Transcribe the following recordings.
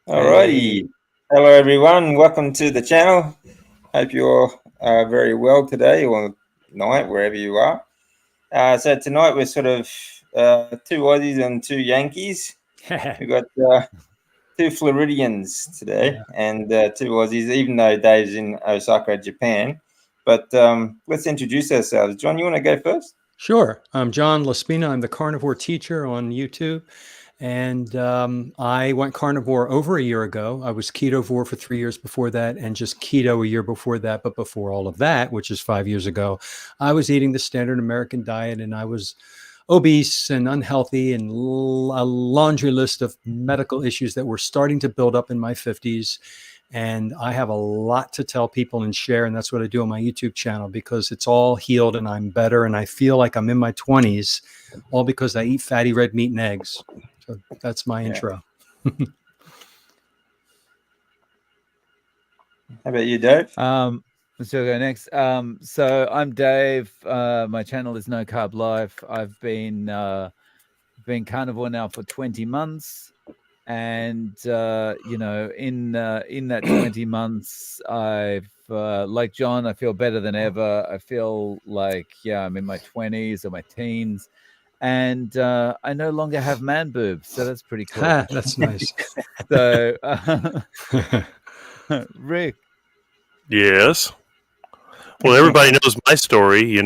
Alrighty. Hello, everyone. Welcome to the channel. Hope you're very well today or night, wherever you are. So tonight we're sort of two Aussies and two Yankees. We've got two Floridians today and two Aussies, even though Dave's in Osaka, Japan. But let's introduce ourselves. John, you want to go first? Sure. I'm John Laspina. I'm the carnivore teacher on YouTube. And I went carnivore over a year ago. I was ketovore for 3 years before that and just keto a year before that. But before all of that, which is 5 years ago, I was eating the standard American diet and I was obese and unhealthy and a laundry list of medical issues that were starting to build up in my 50s. And I have a lot to tell people and share. And that's what I do on my YouTube channel because it's all healed and I'm better. And I feel like I'm in my 20s, all because I eat fatty red meat and eggs. So that's my intro. How about you, Dave? Let's go next. So I'm Dave. My channel is No Carb Life. I've been carnivore now for 20 months. And, in that 20 months, I've, like John, I feel better than ever. I feel like, I'm in my 20s or my teens. And I no longer have man boobs. So that's pretty cool. That's nice. So, Rick. Yes. Well, everybody knows my story.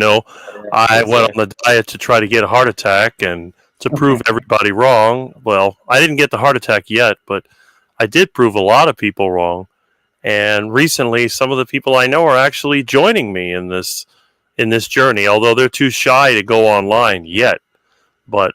I went on the diet to try to get a heart attack and to prove everybody wrong. Well, I didn't get the heart attack yet, but I did prove a lot of people wrong. And recently, some of the people I know are actually joining me in this journey, although they're too shy to go online yet. But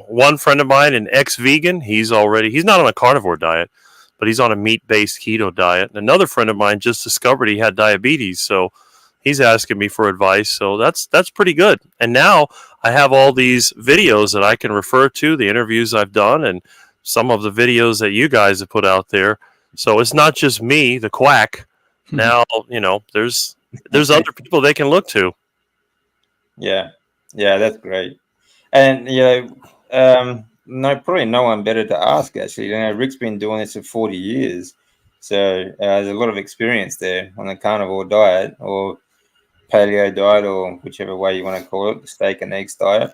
one friend of mine, an ex-vegan, he's not on a carnivore diet, but he's on a meat-based keto diet. And another friend of mine just discovered he had diabetes, so he's asking me for advice. So that's pretty good. And now I have all these videos that I can refer to, the interviews I've done, and some of the videos that you guys have put out there. So it's not just me, the quack. Now, there's other people they can look to. Yeah, that's great. And probably no one better to ask. Actually, Rick's been doing this for 40 years, so there's a lot of experience there on the carnivore diet or paleo diet or whichever way you want to call it, the steak and eggs diet.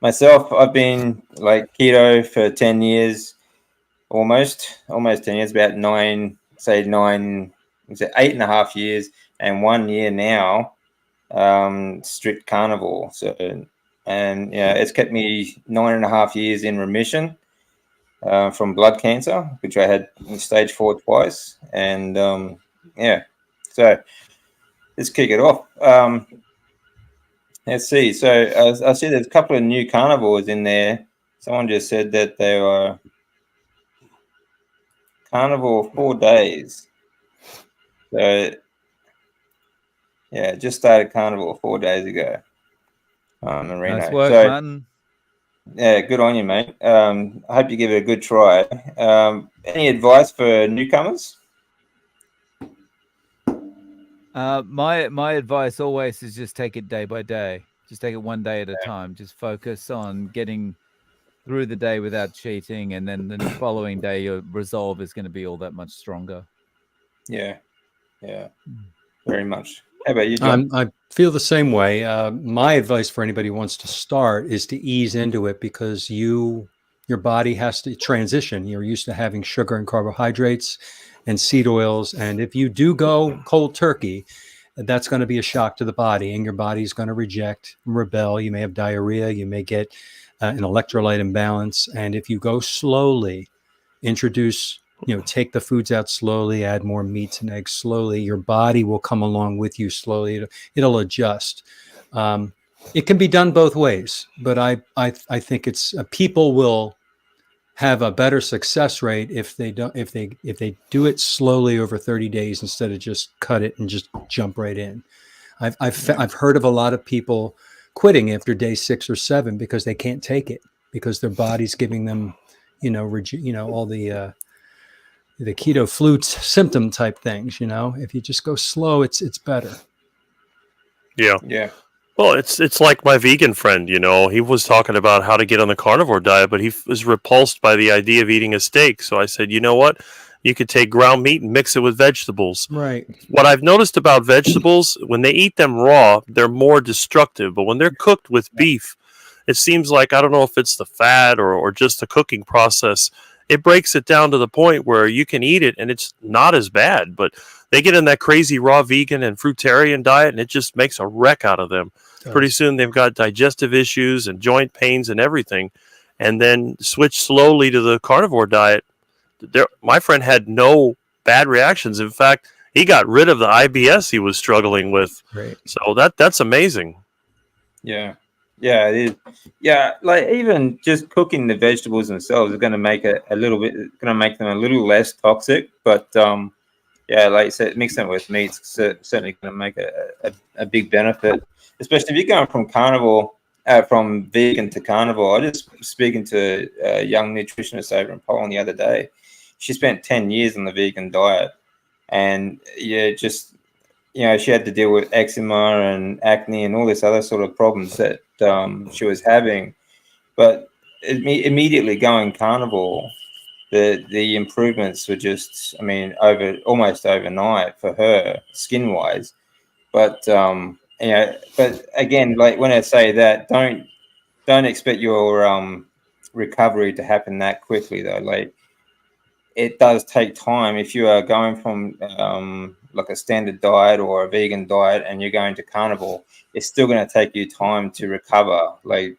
Myself, I've been like keto for 10 years, almost 10 years, about 8.5 years, and 1 year now. Strict carnivore. So, and it's kept me 9.5 years in remission from blood cancer, which I had in stage 4 twice. And so let's kick it off. Let's see. So I see there's a couple of new carnivores in there. Someone just said that they were carnivore 4 days. So just started carnivore 4 days ago. Marino. Nice work, man. Yeah, good on you, mate. I hope you give it a good try. Any advice for newcomers? My advice always is just take it day by day. Just take it one day at a time. Just focus on getting through the day without cheating, and then the following day your resolve is going to be all that much stronger. Yeah, very much. How about you, John? I feel the same way. My advice for anybody who wants to start is to ease into it because your body has to transition. You're used to having sugar and carbohydrates and seed oils. And if you do go cold turkey, that's going to be a shock to the body and your body's going to reject and rebel. You may have diarrhea. You may get an electrolyte imbalance. And if you go slowly, take the foods out slowly, add more meats and eggs slowly, your body will come along with you slowly. It'll adjust. It can be done both ways, but I think it's people will have a better success rate if they do it slowly over 30 days instead of just cut it and just jump right in. I've heard of a lot of people quitting after day 6 or 7 because they can't take it because their body's giving them all the keto flu symptom type things. If you just go slow, it's better. Yeah. Well, it's like my vegan friend, you know. He was talking about how to get on the carnivore diet, but he was repulsed by the idea of eating a steak. So I said, you know what? You could take ground meat and mix it with vegetables. Right. What I've noticed about vegetables, when they eat them raw, they're more destructive. But when they're cooked with beef, it seems like, I don't know if it's the fat or just the cooking process, it breaks it down to the point where you can eat it and it's not as bad. But they get in that crazy raw vegan and fruitarian diet and it just makes a wreck out of them. Pretty soon they've got digestive issues and joint pains and everything. And then switch slowly to the carnivore diet. My friend had no bad reactions. In fact, he got rid of the IBS he was struggling with. Right. So that's amazing. Yeah. Yeah, it is. Yeah, like even just cooking the vegetables themselves is going to make it a little bit, going to make them a little less toxic. But yeah, like you said, mixing it with meat's certainly going to make a big benefit, especially if you're going from carnivore, from vegan to carnivore. I just speaking to a young nutritionist over in Poland the other day. She spent 10 years on the vegan diet, and yeah, just she had to deal with eczema and acne and all this other sort of problems that she was having. But immediately going carnivore, the improvements were just, I mean, almost overnight for her skin wise. But but again, like when I say that, don't expect your recovery to happen that quickly though. Like it does take time. If you are going from like a standard diet or a vegan diet and you're going to carnivore, it's still going to take you time to recover. Like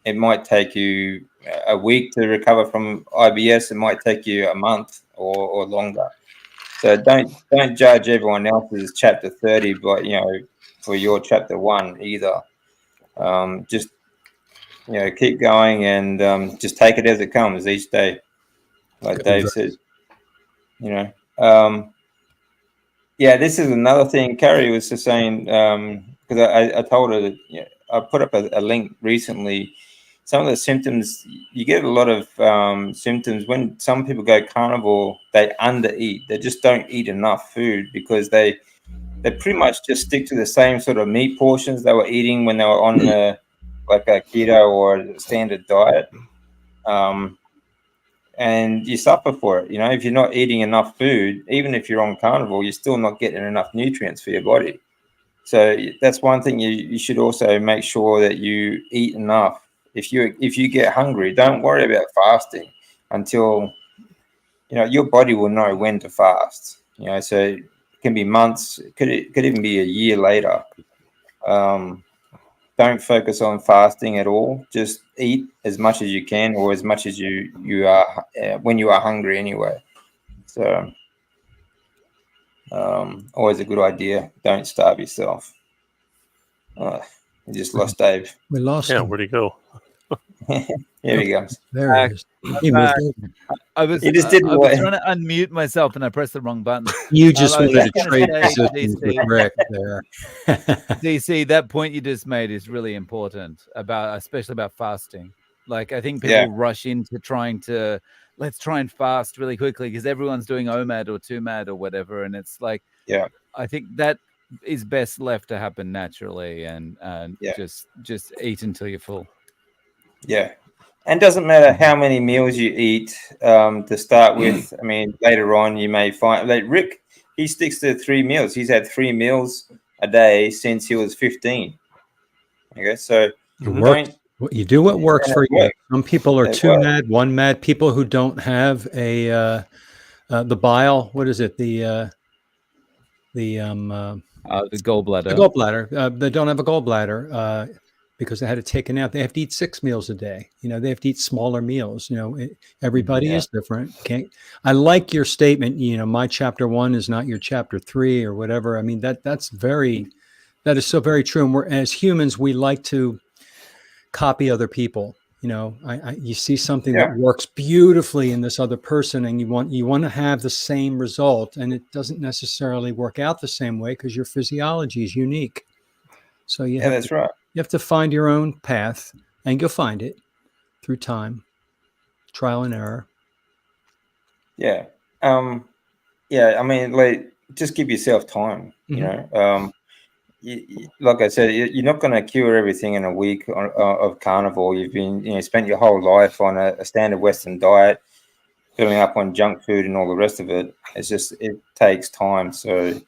it might take you a week to recover from IBS. It might take you a month or longer. So don't judge everyone else's chapter 30, but for your chapter 1 either. Just keep going and just take it as it comes each day, like Dave said. Yeah, this is another thing Carrie was just saying, because I told her that I put up a link recently. Some of the symptoms, you get a lot of symptoms when some people go carnivore. They undereat. They just don't eat enough food because they pretty much just stick to the same sort of meat portions they were eating when they were on like a keto or a standard diet. And you suffer for it. If you're not eating enough food, even if you're on carnivore, you're still not getting enough nutrients for your body. So that's one thing you should also make sure that you eat enough. If you get hungry, don't worry about fasting until your body will know when to fast. So it can be months, it could even be a year later. Don't focus on fasting at all. Just eat as much as you can, or as much as you are when you are hungry anyway. So always a good idea. Don't starve yourself. We just lost Dave. We lost him. Where'd he go? Here he goes. There he is. He moved over. I was trying to unmute myself and I pressed the wrong button. You just I was wanted to just trade gonna say, positions with DC. Rick there. DC, that point you just made is really important especially about fasting. Like I think people rush into let's try and fast really quickly because everyone's doing OMAD or 2MAD or whatever, and it's like I think that is best left to happen naturally and just eat until you're full. Yeah. And doesn't matter how many meals you eat to start with. I mean, later on you may find like Rick, he sticks to 3 meals. He's had 3 meals a day since he was 15. Okay, so you do what works for you. Some people are 2MAD, 1MAD. People who don't have the bile, what is it? The gallbladder. The gallbladder. They don't have a gallbladder because they had it taken out. They have to eat 6 meals a day. They have to eat smaller meals. Everybody is different. I like your statement. My chapter 1 is not your chapter 3 or whatever. I mean, that is so very true. And as humans, we like to copy other people. You see something that works beautifully in this other person, and you want to have the same result, and it doesn't necessarily work out the same way because your physiology is unique. So that's right. You have to find your own path, and you'll find it through time, trial and error. Yeah. I mean, like, just give yourself time. like I said, you're not going to cure everything in a week of carnivore. You've been, spent your whole life on a standard Western diet, filling up on junk food and all the rest of it. It takes time. So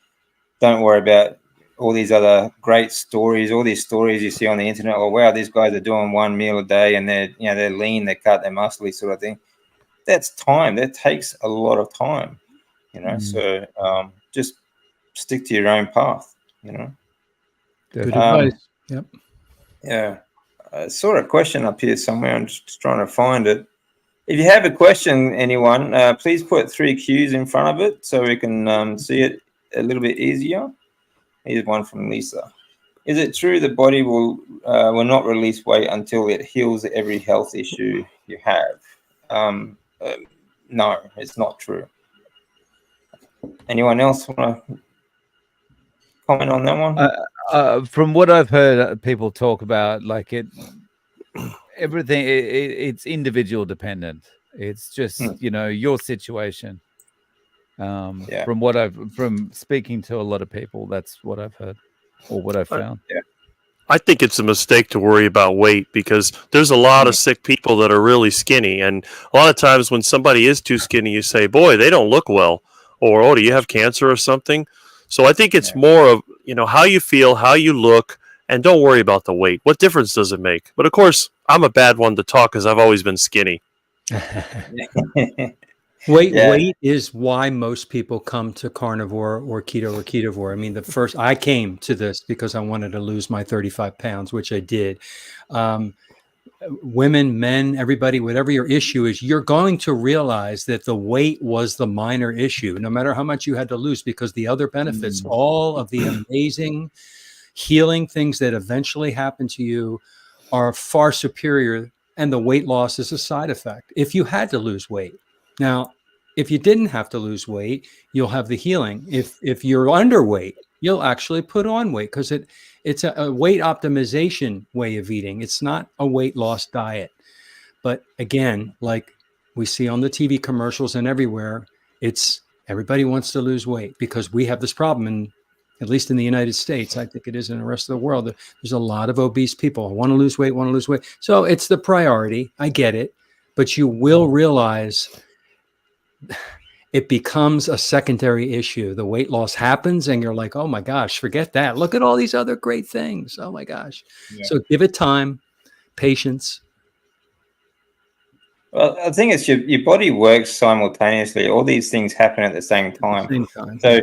don't worry about all these other great stories, all these stories you see on the internet. Oh, wow, these guys are doing one meal a day and they're lean, they're cut, they're muscly, sort of thing. That's time. That takes a lot of time, So just stick to your own path, Good advice. Yep. Yeah. I saw a question up here somewhere. I'm just trying to find it. If you have a question, anyone, please put 3 Qs in front of it so we can see it a little bit easier. Here's one from Lisa. Is it true the body will not release weight until it heals every health issue you have? No, it's not true. Anyone else want to comment on that one? From what I've heard people talk about, like everything, it's individual dependent. It's just, your situation. From speaking to a lot of people, that's what I've heard or what I've found. I think it's a mistake to worry about weight because there's a lot of sick people that are really skinny. And a lot of times when somebody is too skinny, you say, boy, they don't look well. Or, oh, do you have cancer or something? So I think it's more of, how you feel, how you look, and don't worry about the weight. What difference does it make? But of course, I'm a bad one to talk because I've always been skinny. Weight is why most people come to carnivore or ketovore. I mean, I came to this because I wanted to lose my 35 pounds, which I did. Women, men, everybody, whatever your issue is, you're going to realize that the weight was the minor issue, no matter how much you had to lose, because the other benefits, all of the amazing healing things that eventually happen to you are far superior. And the weight loss is a side effect if you had to lose weight. Now, if you didn't have to lose weight, you'll have the healing. If you're underweight, you'll actually put on weight because it's a weight optimization way of eating. It's not a weight loss diet. But again, like we see on the TV commercials and everywhere, it's everybody wants to lose weight because we have this problem. And at least in the United States, I think it is in the rest of the world, there's a lot of obese people who want to lose weight. So it's the priority. I get it. But you will realize it becomes a secondary issue. The weight loss happens and you're like, oh my gosh, forget that. Look at all these other great things. Oh my gosh. Yeah. So give it time, patience. Well, I think it's your body works simultaneously. All these things happen at the same time. So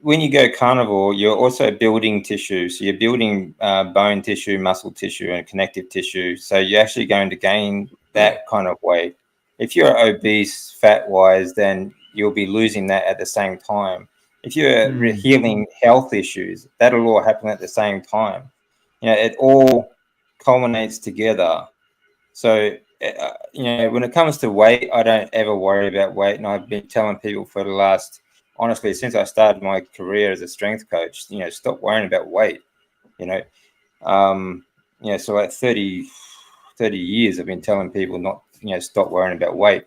when you go carnivore, you're also building tissue. So you're building bone tissue, muscle tissue, and connective tissue. So you're actually going to gain that kind of weight. If you're obese fat-wise, then you'll be losing that at the same time. If you're healing health issues, that'll all happen at the same time. It all culminates together. So, when it comes to weight, I don't ever worry about weight. And I've been telling people for the last, honestly, since I started my career as a strength coach, stop worrying about weight, so at 30 years, I've been telling people not, stop worrying about weight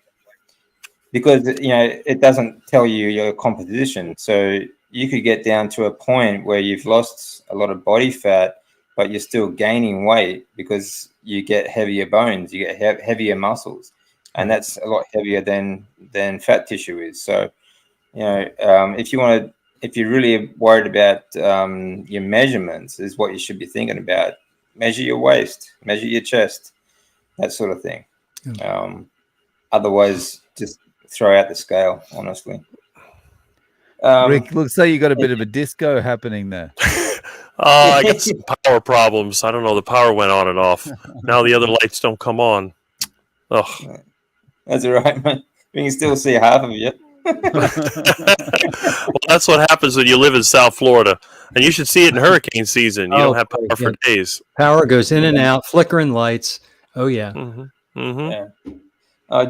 because, it doesn't tell you your composition. So you could get down to a point where you've lost a lot of body fat, but you're still gaining weight because you get heavier bones, you get heavier muscles, and that's a lot heavier than fat tissue is. So, if you're really worried about your measurements, is what you should be thinking about. Measure your waist, measure your chest, that sort of thing. Otherwise, just throw out the scale, honestly. Rick, looks like you got a bit of a disco happening there. I got some power problems. I don't know. The power went on and off. Now the other lights don't come on. Ugh. That's all right, man. We can still see half of you. Well, that's what happens when you live in South Florida. And you should see it in hurricane season. You don't have power for days. Power goes in and out, flickering lights. Oh, yeah. Yeah.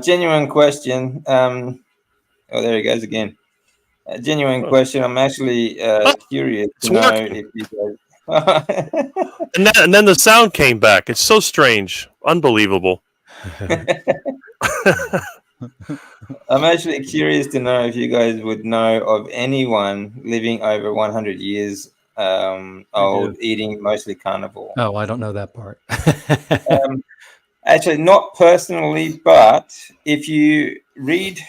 Genuine question. Oh, there he goes again. A genuine question. I'm actually curious to know if you guys... and then the sound came back. It's so strange. Unbelievable. I'm actually curious to know if you guys would know of anyone living over 100 years old, eating mostly carnivore. Oh, I don't know that part. Actually, not personally, but if you read,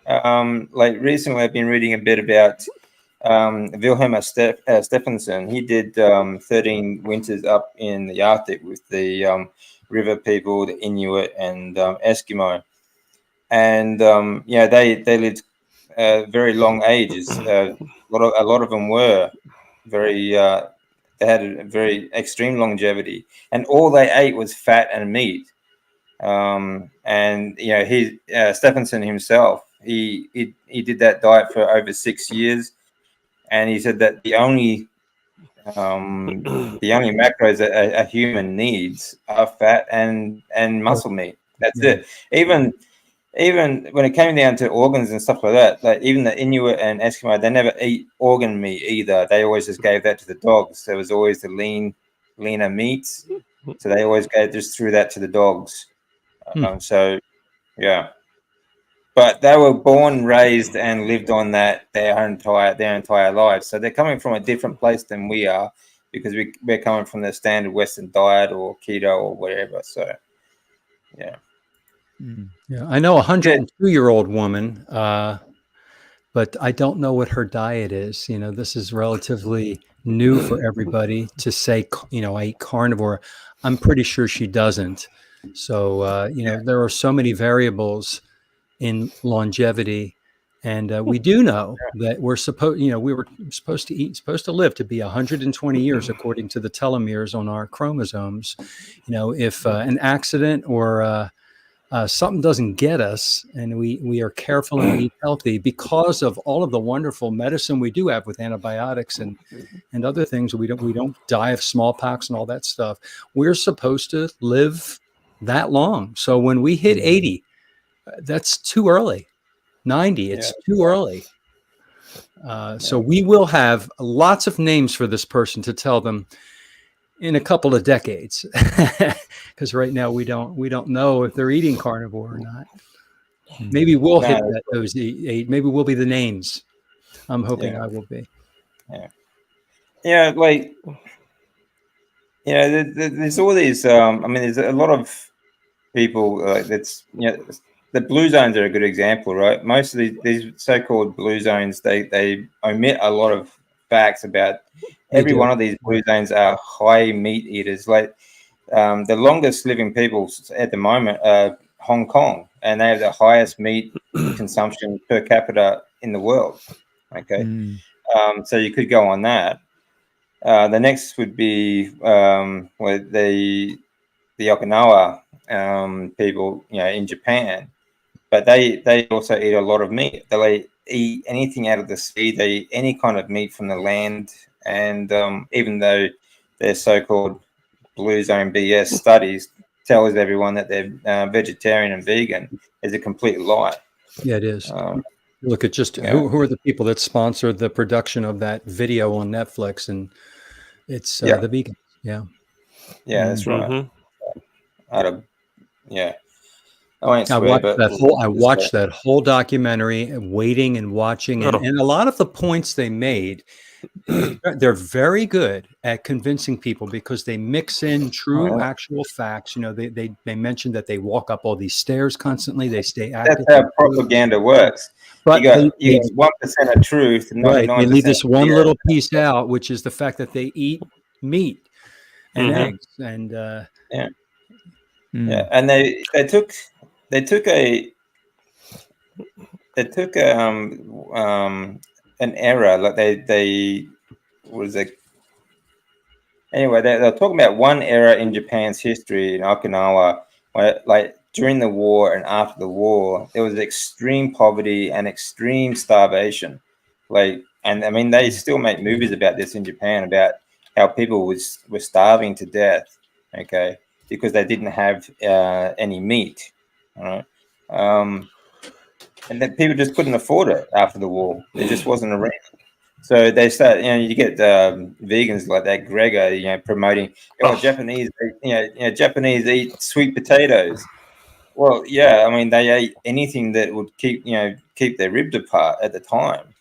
like recently, I've been reading a bit about Wilhelm Stephenson. He did 13 winters up in the Arctic with the river people, the Inuit and Eskimo, and they lived very long ages. A lot of them were very. They had a very extreme longevity, and all they ate was fat and meat. And Stephenson himself, he did that diet for over 6 years, and he said that the only macros that a human needs are fat and muscle meat. That's it. Even when it came down to organs and stuff like that, like even the Inuit and Eskimo, they never eat organ meat either. They always just gave that to the dogs. There was always the leaner meats, so they always just threw that to the dogs. So, yeah, but they were born, raised, and lived on that their entire lives. So they're coming from a different place than we are, because we're coming from the standard Western diet or keto or whatever. So, yeah. Yeah, I know a 102-year-old woman, but I don't know what her diet is. You know, this is relatively new for everybody to say, I eat carnivore. I'm pretty sure she doesn't. So, there are so many variables in longevity. And we do know that we were supposed to live to be 120 years according to the telomeres on our chromosomes. If an accident or something doesn't get us and we are careful and eat healthy, because of all of the wonderful medicine we do have with antibiotics and other things, we don't die of smallpox and all that stuff. We're supposed to live that long. So when we hit 80, that's too early. 90, it's too early. So we will have lots of names for this person to tell them in a couple of decades, because right now we don't know if they're eating carnivore or not. Maybe we'll hit those 8. Maybe we'll be the names. I'm hoping I will be. There's all these. There's a lot of people the blue zones are a good example, right? Most of these so-called blue zones, they omit a lot of facts about every one of these blue zones are high meat eaters. Like the longest living people at the moment are Hong Kong, and they have the highest meat consumption per capita in the world. Okay, so you could go on that. The next would be where the Okinawa people, in Japan, but they also eat a lot of meat. They eat anything out of the sea. They eat any kind of meat from the land, and even though their so-called blue zone BS studies tells everyone that they're vegetarian and vegan, is a complete lie. Yeah, it is. Look at just who are the people that sponsor the production of that video on Netflix, and it's the vegans. Yeah, that's right. I watched that whole documentary, waiting and watching, and a lot of the points they made, they're very good at convincing people, because they mix in true, actual facts. They mentioned that they walk up all these stairs constantly. They stay active. That's how propaganda works. But you got 1% of truth, and 99%. Right. They leave this one little piece out, which is the fact that they eat meat and eggs, and and they took an error. Like they was a anyway. They're talking about one era in Japan's history in Okinawa, where, like, during the war and after the war, there was extreme poverty and extreme starvation. Like, and I mean, they still make movies about this in Japan, about how people were starving to death. Okay, because they didn't have any meat. All right. And then people just couldn't afford it after the war. It just wasn't around. So they start, you get vegans like that Gregor, promoting, Japanese, Japanese eat sweet potatoes. Well, yeah, I mean, they ate anything that would keep their ribs apart at the time.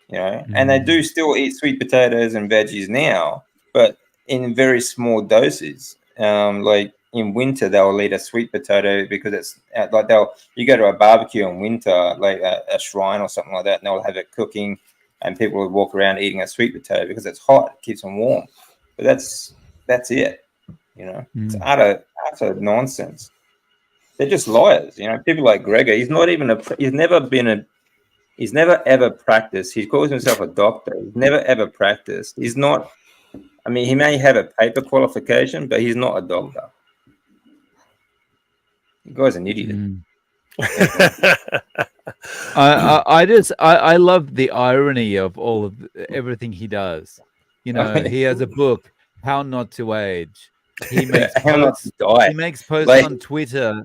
you know, and they do still eat sweet potatoes and veggies now, but in very small doses. Like in winter, they'll eat a sweet potato because it's like you go to a barbecue in winter, like a shrine or something like that, and they'll have it cooking, and people will walk around eating a sweet potato because it's hot, it keeps them warm. But that's it, you know. It's utter nonsense. They're just liars, you know. People like Gregor, he's never ever practiced. He calls himself a doctor. He's never ever practiced. He's not. I mean, he may have a paper qualification, but he's not a doctor. The guy's an idiot. I love the irony of all of everything he does. You know, he has a book, How Not to Age. He makes posts, on Twitter.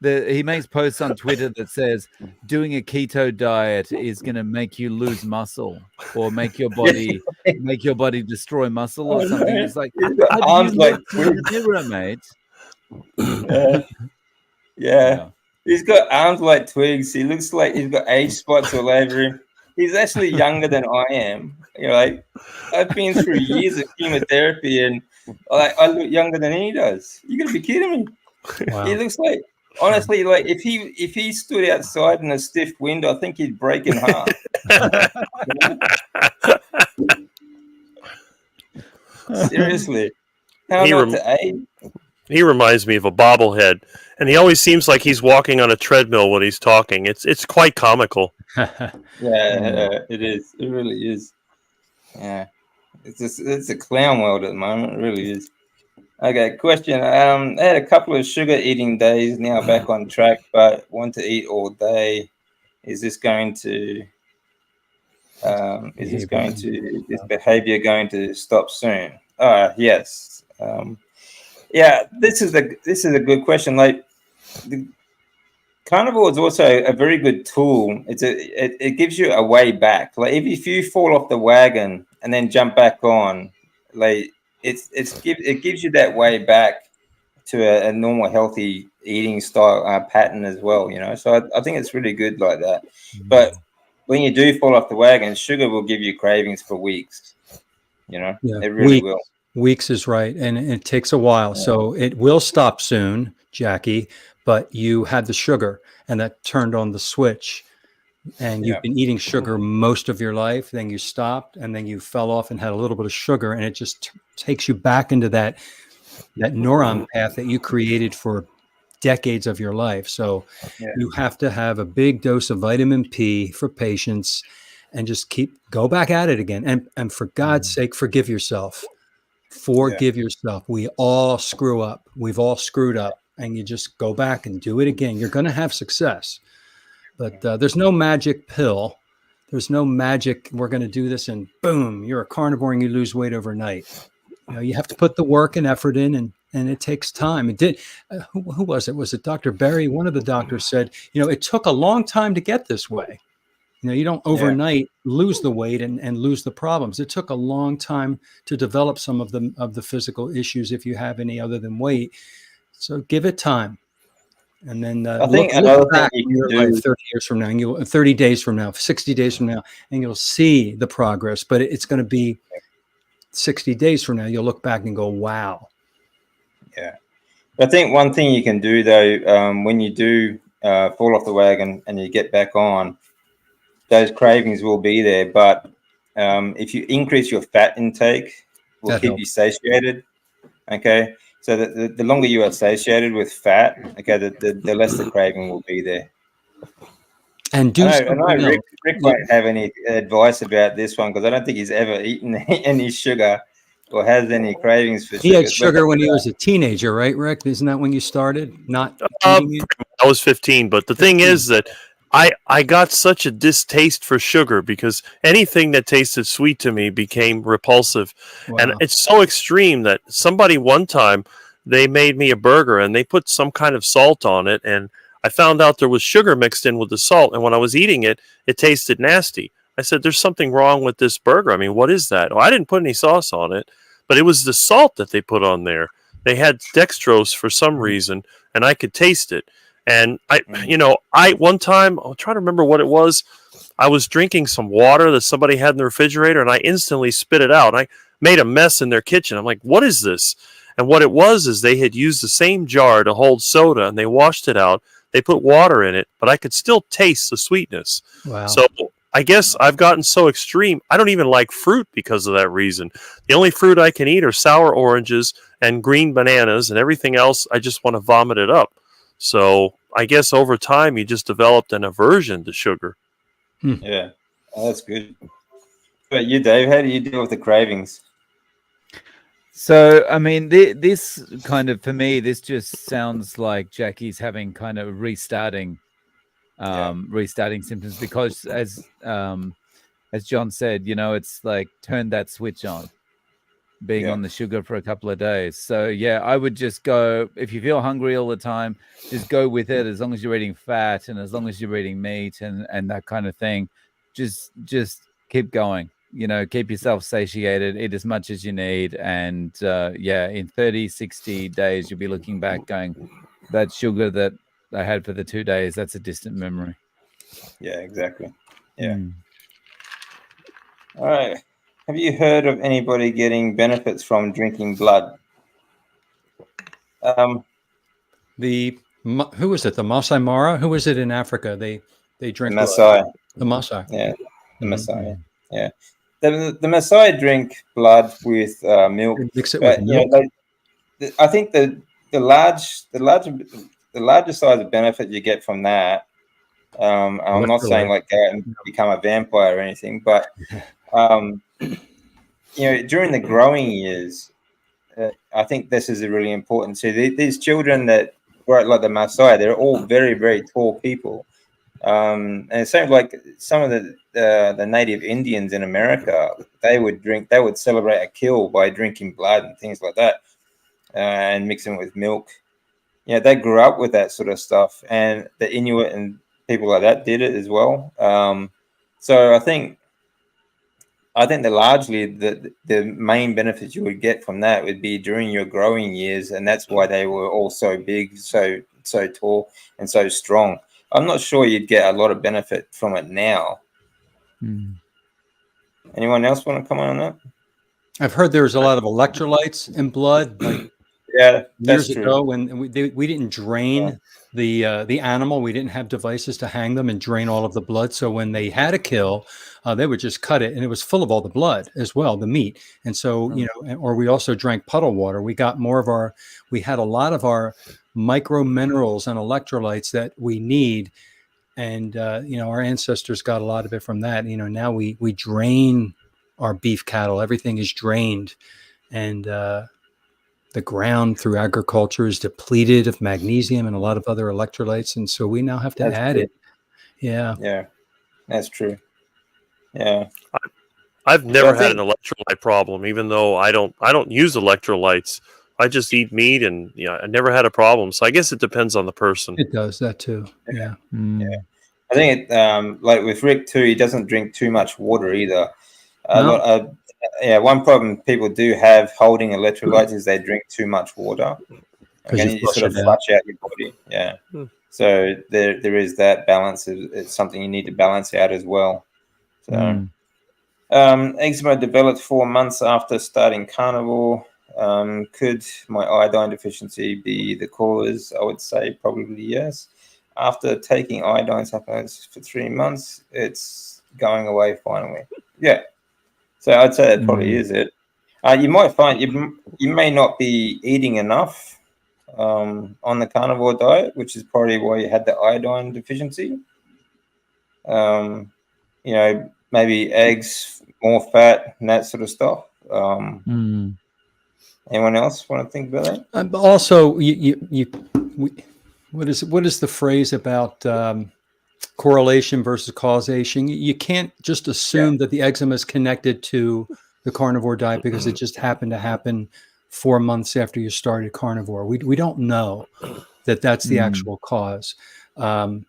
He makes posts on Twitter that says doing a keto diet is going to make you lose muscle or make your body destroy muscle or something. It's like, arms like twigs, mate. Yeah. He's got arms like twigs. He looks like he's got age spots all over him. He's actually younger than I am. You know, like I've been through years of chemotherapy, and I look younger than he does. You got to be kidding me. Wow. He looks like, honestly, like if he stood outside in a stiff wind, I think he'd break in half. Seriously, how not to age? He reminds me of a bobblehead, and he always seems like he's walking on a treadmill when he's talking. It's quite comical. Yeah, it is. It really is. Yeah, it's a clown world at the moment. It really is. Okay, question. I had a couple of sugar eating days, now back on track, but want to eat all day. Is this behavior going to stop soon? Yes. Yeah, this is a good question. Like, the carnivore is also a very good tool. It gives you a way back. Like if you fall off the wagon and then jump back on, like it gives you that way back to a normal healthy eating style pattern as well. You know, so I think it's really good like that. But when you do fall off the wagon, sugar will give you cravings for weeks. You know, it really will. Weeks is right, and it takes a while. Yeah. So it will stop soon, Jackie, but you had the sugar, and that turned on the switch, and you've been eating sugar most of your life. Then you stopped, and then you fell off and had a little bit of sugar, and it just takes you back into that neuron path that you created for decades of your life. So you have to have a big dose of vitamin P for patience, and just go back at it again. And for God's sake, forgive yourself. Forgive yourself. We all screw up. We've all screwed up, and you just go back and do it again. You're going to have success, but there's no magic pill. There's no magic. We're going to do this and boom, you're a carnivore and you lose weight overnight. You know, you have to put the work and effort in, and it takes time. It did. Who was it? Was it Dr. Berry? One of the doctors said, you know, it took a long time to get this way. You know, you don't overnight lose the weight and lose the problems. It took a long time to develop some of the physical issues, if you have any other than weight. So give it time. And then I think another thing you can do 30 years from now, 30 days from now, 60 days from now, and you'll see the progress. But it's going to be 60 days from now. You'll look back and go, wow. Yeah. I think one thing you can do, though, when you do fall off the wagon and you get back on, those cravings will be there, but if you increase your fat intake, will keep you satiated. Okay, so the longer you are satiated with fat, okay, the less the craving will be there. And I know Rick won't have any advice about this one because I don't think he's ever eaten any sugar or has any cravings for sugar. He had sugar when he was a teenager, right, Rick? Isn't that when you started not eating it? I was 15, but the thing is that I got such a distaste for sugar because anything that tasted sweet to me became repulsive. Wow. And it's so extreme that somebody one time, they made me a burger and they put some kind of salt on it. And I found out there was sugar mixed in with the salt. And when I was eating it, it tasted nasty. I said, there's something wrong with this burger. I mean, what is that? Well, I didn't put any sauce on it, but it was the salt that they put on there. They had dextrose for some reason, and I could taste it. And one time, I'll try to remember what it was. I was drinking some water that somebody had in the refrigerator, and I instantly spit it out. I made a mess in their kitchen. I'm like, what is this? And what it was is they had used the same jar to hold soda, and they washed it out. They put water in it, but I could still taste the sweetness. Wow. So I guess I've gotten so extreme. I don't even like fruit because of that reason. The only fruit I can eat are sour oranges and green bananas, and everything else, I just want to vomit it up. So I guess over time, you just developed an aversion to sugar. Yeah, that's good. But you, Dave, how do you deal with the cravings? So, I mean, this kind of, for me, this just sounds like Jackie's having kind of restarting symptoms, because as John said, it's like turn that switch on, being on the sugar for a couple of days. So yeah, I would just go, if you feel hungry all the time, just go with it, as long as you're eating fat and as long as you're eating meat and that kind of thing. Just keep going. Keep yourself satiated, eat as much as you need. And in 30, 60 days, you'll be looking back going, that sugar that I had for the 2 days, that's a distant memory. Yeah, exactly. Yeah. All right. Have you heard of anybody getting benefits from drinking blood? Who was it? The Masai Mara? Who was it in Africa? They drink the Maasai. Blood. The Maasai. Yeah, the Maasai. Yeah. The Maasai drink blood with milk. They mix it with milk. I think the larger size of benefit you get from that. I'm not saying like go out and become a vampire or anything, but during the growing years, I think this is really important. So these children that grow up like the Maasai, they're all very, very tall people. And it seems like some of the native Indians in America, they would celebrate a kill by drinking blood and things like that, and mixing it with milk. They grew up with that sort of stuff, and the Inuit and people like that did it as well. So I think that largely the main benefits you would get from that would be during your growing years, and that's why they were all so big, so tall, and so strong. I'm not sure you'd get a lot of benefit from it now. Anyone else want to comment on that? I've heard there's a lot of electrolytes in blood. Like years ago, when we didn't drain the animal, we didn't have devices to hang them and drain all of the blood. So when they had a kill, they would just cut it, and it was full of all the blood as well, the meat. And so or we also drank puddle water. We got we had a lot of our micro minerals and electrolytes that we need, and our ancestors got a lot of it from that. Now we drain our beef cattle. Everything is drained, and the ground through agriculture is depleted of magnesium and a lot of other electrolytes, and so we now have to add it. Yeah, that's true. Yeah, I've never had an electrolyte problem, even though I don't use electrolytes. I just eat meat, and I never had a problem. So I guess it depends on the person. It does that too. Yeah. I think it like with Rick too, he doesn't drink too much water either. One problem people do have holding electrolytes is they drink too much water. Again, you sort of flush out your body. Yeah. So there is that balance. It's something you need to balance out as well. So eczema developed 4 months after starting carnivore. Could my iodine deficiency be the cause? I would say probably yes. After taking iodine supplements for 3 months, it's going away finally. Yeah. So I'd say that probably is it. You might find you may not be eating enough on the carnivore diet, which is probably why you had the iodine deficiency. Maybe eggs, more fat, and that sort of stuff. Anyone else want to think about that? Also, what is the phrase about correlation versus causation? You can't just assume that the eczema is connected to the carnivore diet because it just happened to happen 4 months after you started carnivore. We don't know that that's the actual cause. Well,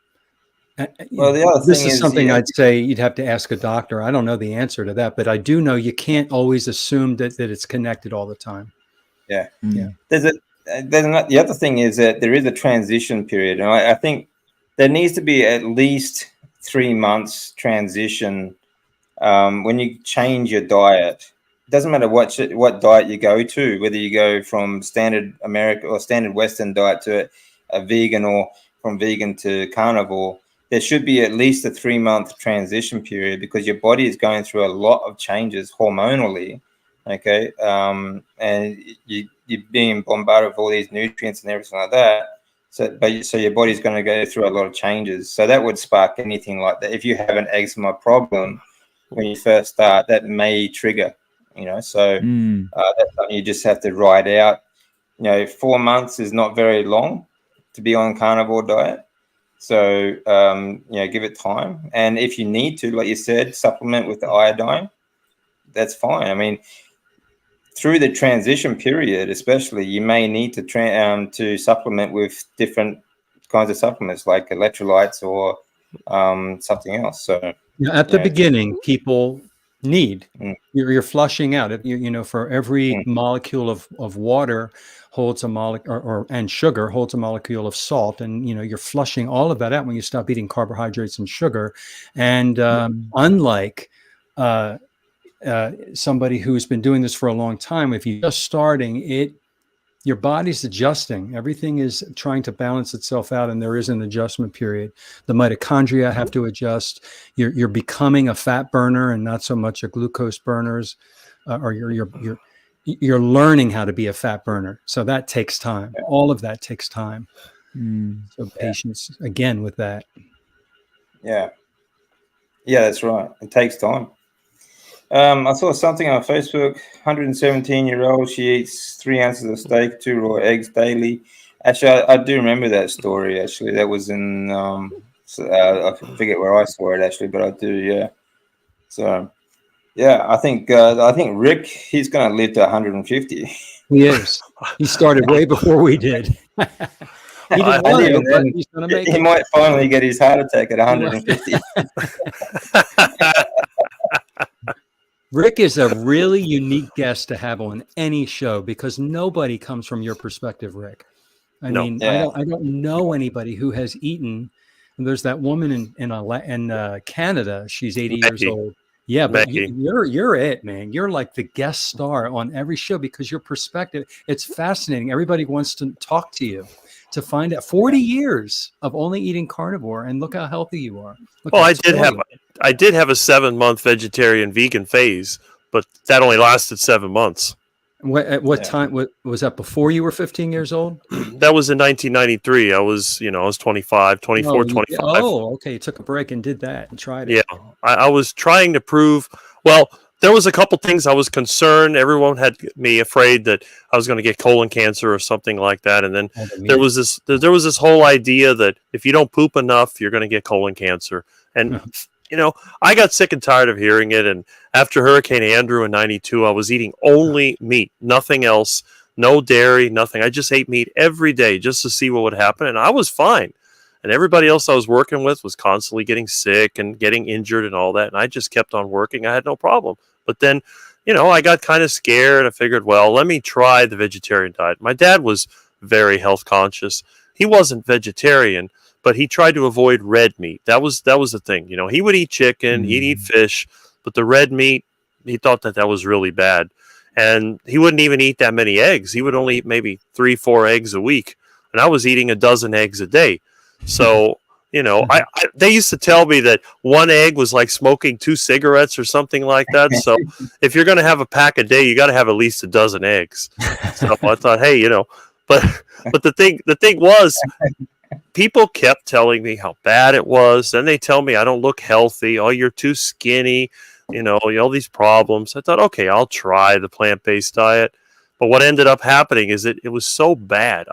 the other this thing is something I'd say you'd have to ask a doctor. I don't know the answer to that, but I do know you can't always assume that it's connected all the time. Yeah. The other thing is that there is a transition period, and I think there needs to be at least 3 months transition. When you change your diet, it doesn't matter what diet you go to, whether you go from standard American or standard Western diet to a vegan, or from vegan to carnivore. There should be at least a 3-month transition period, because your body is going through a lot of changes hormonally. Okay, and you're being bombarded with all these nutrients and everything like that. So your body's going to go through a lot of changes. So that would spark anything like that. If you have an eczema problem when you first start, that may trigger. So that's something you just have to ride out. 4 months is not very long to be on carnivore diet. So, give it time. And if you need to, like you said, supplement with the iodine, that's fine. I mean, through the transition period, especially, you may need to supplement with different kinds of supplements like electrolytes or something else. So at the beginning, people need you're flushing out. For every molecule of water holds a molecule, and sugar holds a molecule of salt, and you're flushing all of that out when you stop eating carbohydrates and sugar. And unlike somebody who's been doing this for a long time, if you're just starting it, your body's adjusting. Everything is trying to balance itself out, and there is an adjustment period. The mitochondria have to adjust. You're becoming a fat burner and not so much a glucose burners, or you're learning how to be a fat burner. So that takes time. All of that takes time. So patience again with that. Yeah, that's right. It takes time. I saw something on Facebook. 117-year-old. She eats 3 ounces of steak, 2 raw eggs daily. Actually, I do remember that story. Actually, that was in I forget where I saw it actually, but I do. Yeah. So, yeah, I think Rick, he's going to live to 150. He is. He started way before we did. He didn't want it, but he's going to make it. He might finally get his heart attack at 150. Rick is a really unique guest to have on any show, because nobody comes from your perspective, Rick. I mean, I don't know anybody who has eaten. And there's that woman in Canada. She's 80 years old. Yeah, but you're it, man. You're like the guest star on every show, because your perspective, it's fascinating. Everybody wants to talk to you to find out 40 years of only eating carnivore, and look how healthy you are. Well, I did have a 7-month vegetarian vegan phase, but that only lasted 7 months. At what time was that? Before you were 15 years old? That was in 1993. I was 24, 25. Oh, okay. You took a break and did that and tried it. Yeah, I was trying to prove. Well, there was a couple things I was concerned. Everyone had me afraid that I was going to get colon cancer or something like that. And then there was this whole idea that if you don't poop enough, you're going to get colon cancer. And I got sick and tired of hearing it. And after Hurricane Andrew in 92, I was eating only meat, nothing else, no dairy, nothing. I just ate meat every day just to see what would happen. And I was fine. And everybody else I was working with was constantly getting sick and getting injured and all that. And I just kept on working. I had no problem. But then, I got kind of scared. I figured, well, let me try the vegetarian diet. My dad was very health conscious. He wasn't vegetarian, but he tried to avoid red meat. That was the thing. He would eat chicken, he'd eat fish, but the red meat, he thought that was really bad. And he wouldn't even eat that many eggs. He would only eat maybe 3-4 eggs a week. And I was eating a dozen eggs a day. So, they used to tell me that 1 egg was like smoking 2 cigarettes or something like that. So if you're going to have a pack a day, you got to have at least a dozen eggs. So I thought, hey, but the thing was, people kept telling me how bad it was. Then they tell me I don't look healthy. Oh, you're too skinny. All these problems. I thought, okay, I'll try the plant-based diet. But what ended up happening is that it was so bad.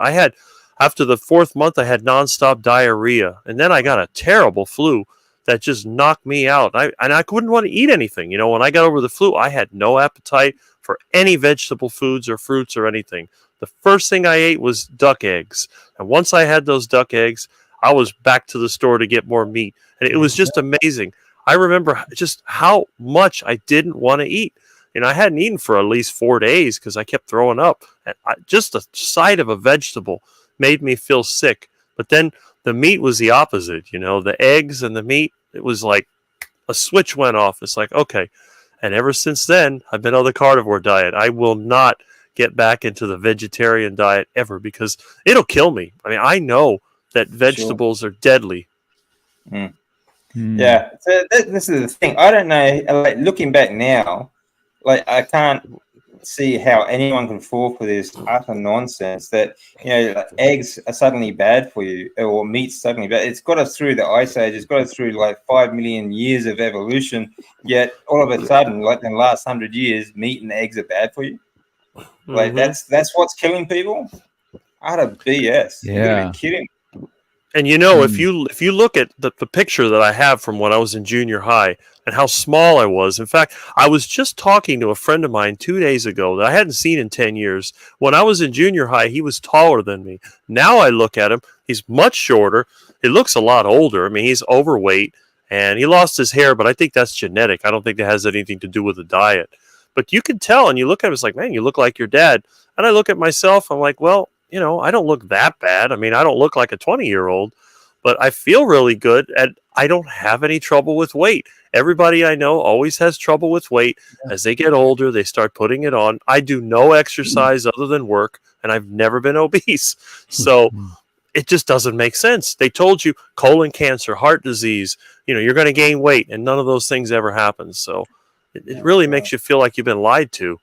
After the 4th month, I had nonstop diarrhea. And then I got a terrible flu that just knocked me out. I wouldn't want to eat anything. When I got over the flu, I had no appetite for any vegetable foods or fruits or anything. The first thing I ate was duck eggs. And once I had those duck eggs, I was back to the store to get more meat. And it was just amazing. I remember just how much I didn't want to eat. I hadn't eaten for at least 4 days because I kept throwing up. And just the sight of a vegetable made me feel sick. But then the meat was the opposite. The eggs and the meat, It was like a switch went off. It's like, okay. And ever since then, I've been on the carnivore diet. I will not get back into the vegetarian diet ever because it'll kill me. I mean, I know that vegetables are deadly. Yeah, so this is the thing. I don't know. Like looking back now, like I can't see how anyone can fall for this utter nonsense that like eggs are suddenly bad for you or meat's suddenly bad. It's got us through the ice age. It's got us through like 5 million years of evolution. Yet all of a sudden, like in the last 100 years, meat and eggs are bad for you. Like that's what's killing people. Utter BS. You gotta be kidding. And if you look at the picture that I have from when I was in junior high and how small I was, in fact, I was just talking to a friend of mine 2 days ago that I hadn't seen in 10 years. When I was in junior high, he was taller than me. Now I look at him, he's much shorter. He looks a lot older. I mean, he's overweight and he lost his hair, but I think that's genetic. I don't think that has anything to do with the diet. But you can tell, and you look at him, it's like, man, you look like your dad. And I look at myself, I'm like, well, I don't look that bad. I mean, I don't look like a 20-year-old, but I feel really good, and I don't have any trouble with weight. Everybody I know always has trouble with weight. As they get older, they start putting it on. I do no exercise other than work, and I've never been obese. So it just doesn't make sense. They told you colon cancer, heart disease, you're going to gain weight, and none of those things ever happen. So it really makes you feel like you've been lied to.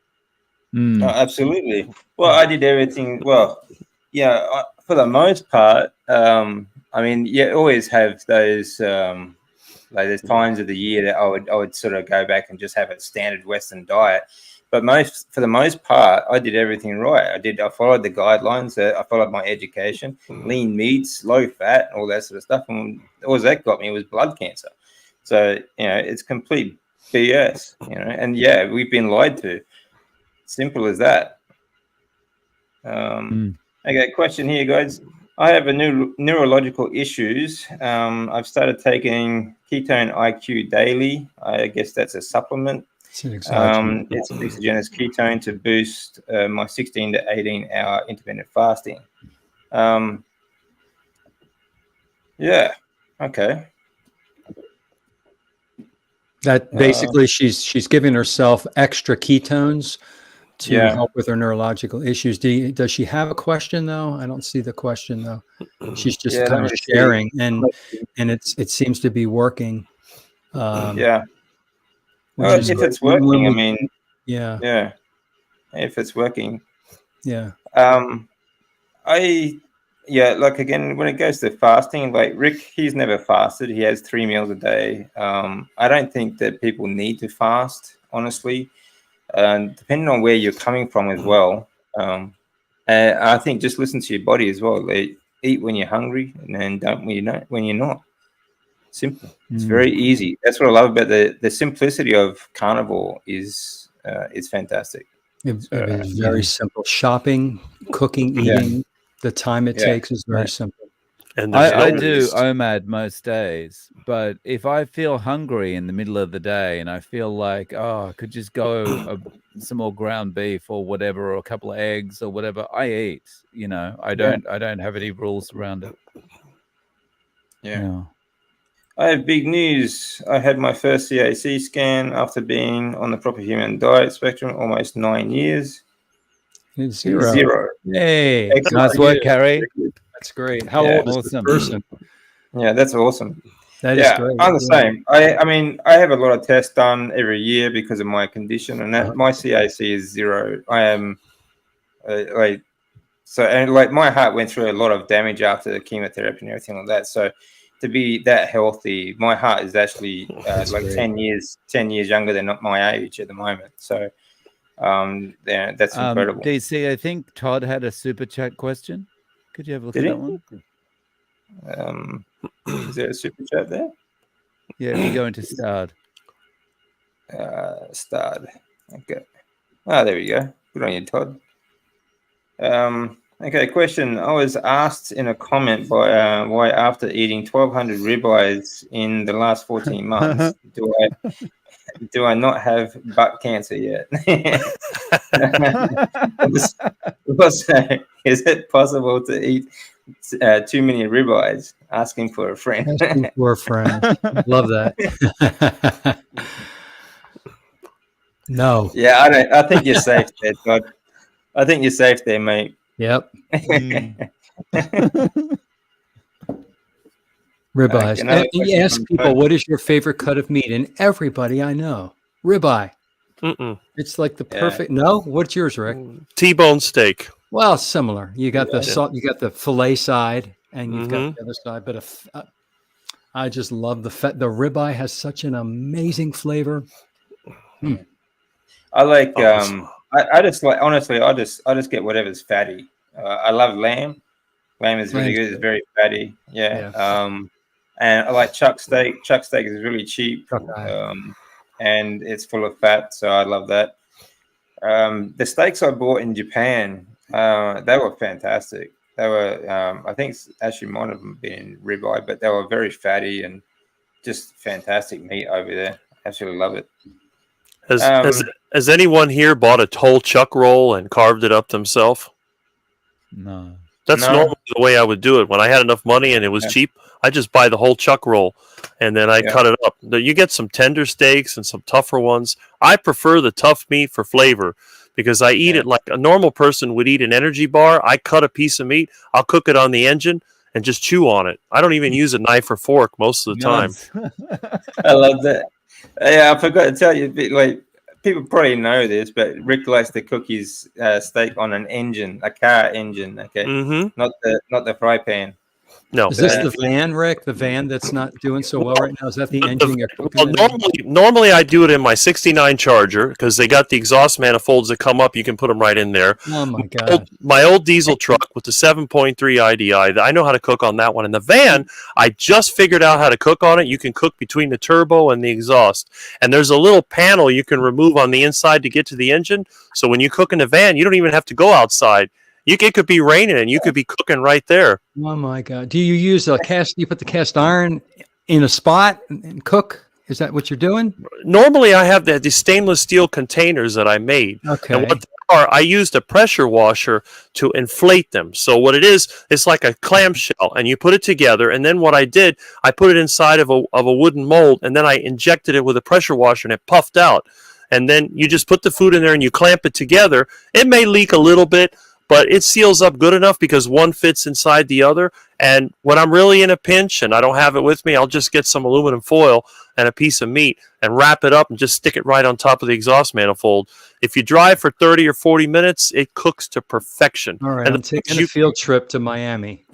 Oh, absolutely. Well, I did everything. Well, yeah, for the most part. I mean, you always have those like there's times of the year that I would sort of go back and just have a standard Western diet. But for the most part, I did everything right. I followed the guidelines. I followed my education, lean meats, low fat, all that sort of stuff. And all that got me was blood cancer. So it's complete BS. And yeah, we've been lied to. Simple as that. Okay, question here, guys. I have a new neurological issues. I've started taking ketone IQ daily. I guess that's a supplement. It's an exogenous ketone to boost my 16 to 18 hour intermittent fasting. Yeah. Okay. That basically she's giving herself extra ketones to help with her neurological issues. Does she have a question though? I don't see the question though. She's just kind of sharing, and it seems to be working. Well, if it's working, I mean, yeah. If it's working, like again, when it goes to fasting, like Rick, he's never fasted. He has 3 meals a day. I don't think that people need to fast, honestly. Depending on where you're coming from as well. I think just listen to your body as well. Like, eat when you're hungry and then don't when you're not. Simple. It's very easy. That's what I love about the simplicity of carnivore is fantastic. It is very simple. Shopping, cooking, eating, the time it takes is very simple. And I do OMAD most days, but if I feel hungry in the middle of the day and I feel like, I could just go some more ground beef or whatever, or a couple of eggs or whatever, I eat. I don't have any rules around it. Yeah. I have big news. I had my first CAC scan after being on the proper human diet spectrum almost 9 years. Zero. Hey, nice work, Carrie. That's great. How old is this person? Yeah, that's awesome. That is great. I'm the same. I mean, I have a lot of tests done every year because of my condition, and that my CAC is 0. I am my heart went through a lot of damage after the chemotherapy and everything like that. So to be that healthy, my heart is actually great. 10 years younger than my age at the moment. So that's incredible. DC, I think Todd had a super chat question. Could you have a look at that one? Is there a super chat there? Yeah, if you go into Starred. Starred. Okay. There we go. Good on you, Todd. Okay, question. I was asked in a comment by why after eating 1,200 ribeyes in the last 14 months, do I not have butt cancer yet? Is it possible to eat too many ribeyes, asking for a friend. Asking for a friend. Love that. No. Yeah, I think you're safe there, Todd. I think you're safe there, mate. Yep. Ribeyes. Okay, another And you question ask from people, Todd. what is your favorite cut of meat? And everybody I know, ribeye. Mm-mm. It's like the Yeah. perfect. No, what's yours, Rick? T-bone steak. Well, similar. You got the Yeah. salt. You got the fillet side, and you've got Mhm. the other side. But I just love the fat. The ribeye has such an amazing flavor. I like. Awesome. I just like, honestly. I just get whatever's fatty. I love lamb. Lamb is really Lamb's good. It's good. very fatty. Yeah. And I like chuck steak. Chuck steak is really cheap. Chuck eye. And it's full of fat, so I love that. The steaks I bought in Japan, they were fantastic. They were, I think, actually might have been ribeye, but they were very fatty and just fantastic meat over there. Absolutely love it. Has anyone here bought a whole chuck roll and carved it up themselves? No. That's No. normally the way I would do it. When I had enough money and it was Yeah. cheap, I just buy the whole chuck roll and then I Yeah. cut it up. You get some tender steaks and some tougher ones. I prefer the tough meat for flavor because I eat Yeah. it like a normal person would eat an energy bar. I cut a piece of meat, I'll cook it on the engine and just chew on it. I don't even use a knife or fork most of the time. I love that. Yeah, I forgot to tell you. Like, people probably know this, but Rick likes to cook his steak on an engine, a car engine. Okay, Mm-hmm. not the fry pan. No. Is this the van, Rick? The van that's not doing so well right now? Is that the engine you're cooking? Well, normally I do it in my 69 Charger because they got the exhaust manifolds that come up. You can put them right in there. Oh my god! My old diesel truck with the 7.3 IDI, I know how to cook on that one. In the van, I just figured out how to cook on it. You can cook between the turbo and the exhaust. And there's a little panel you can remove on the inside to get to the engine. So when you cook in the van, you don't even have to go outside. It could be raining and you could be cooking right there. Oh my god! Do you use a cast? You put the cast iron in a spot and cook? Is that what you're doing? Normally, I have these stainless steel containers that I made. Okay. And what they are, I used a pressure washer to inflate them. So what it is, it's like a clamshell, and you put it together. And then what I did, I put it inside of a wooden mold, and then I injected it with a pressure washer, and it puffed out. And then you just put the food in there, and you clamp it together. It may leak a little bit, but it seals up good enough because one fits inside the other. And when I'm really in a pinch and I don't have it with me, I'll just get some aluminum foil and a piece of meat and wrap it up and just stick it right on top of the exhaust manifold. If you drive for 30 or 40 minutes, it cooks to perfection. All right, And I'm taking a field trip to Miami.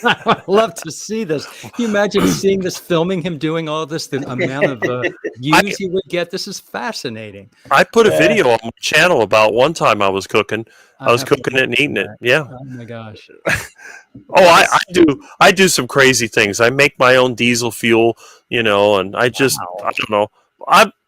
I'd love to see this. Can you imagine seeing this, filming him doing all this, the amount of views he would get? This is fascinating. I put a video on my channel about one time I was cooking. I was cooking it and eating it. Yeah. Oh my gosh. Oh, I do some crazy things. I make my own diesel fuel, and I don't know.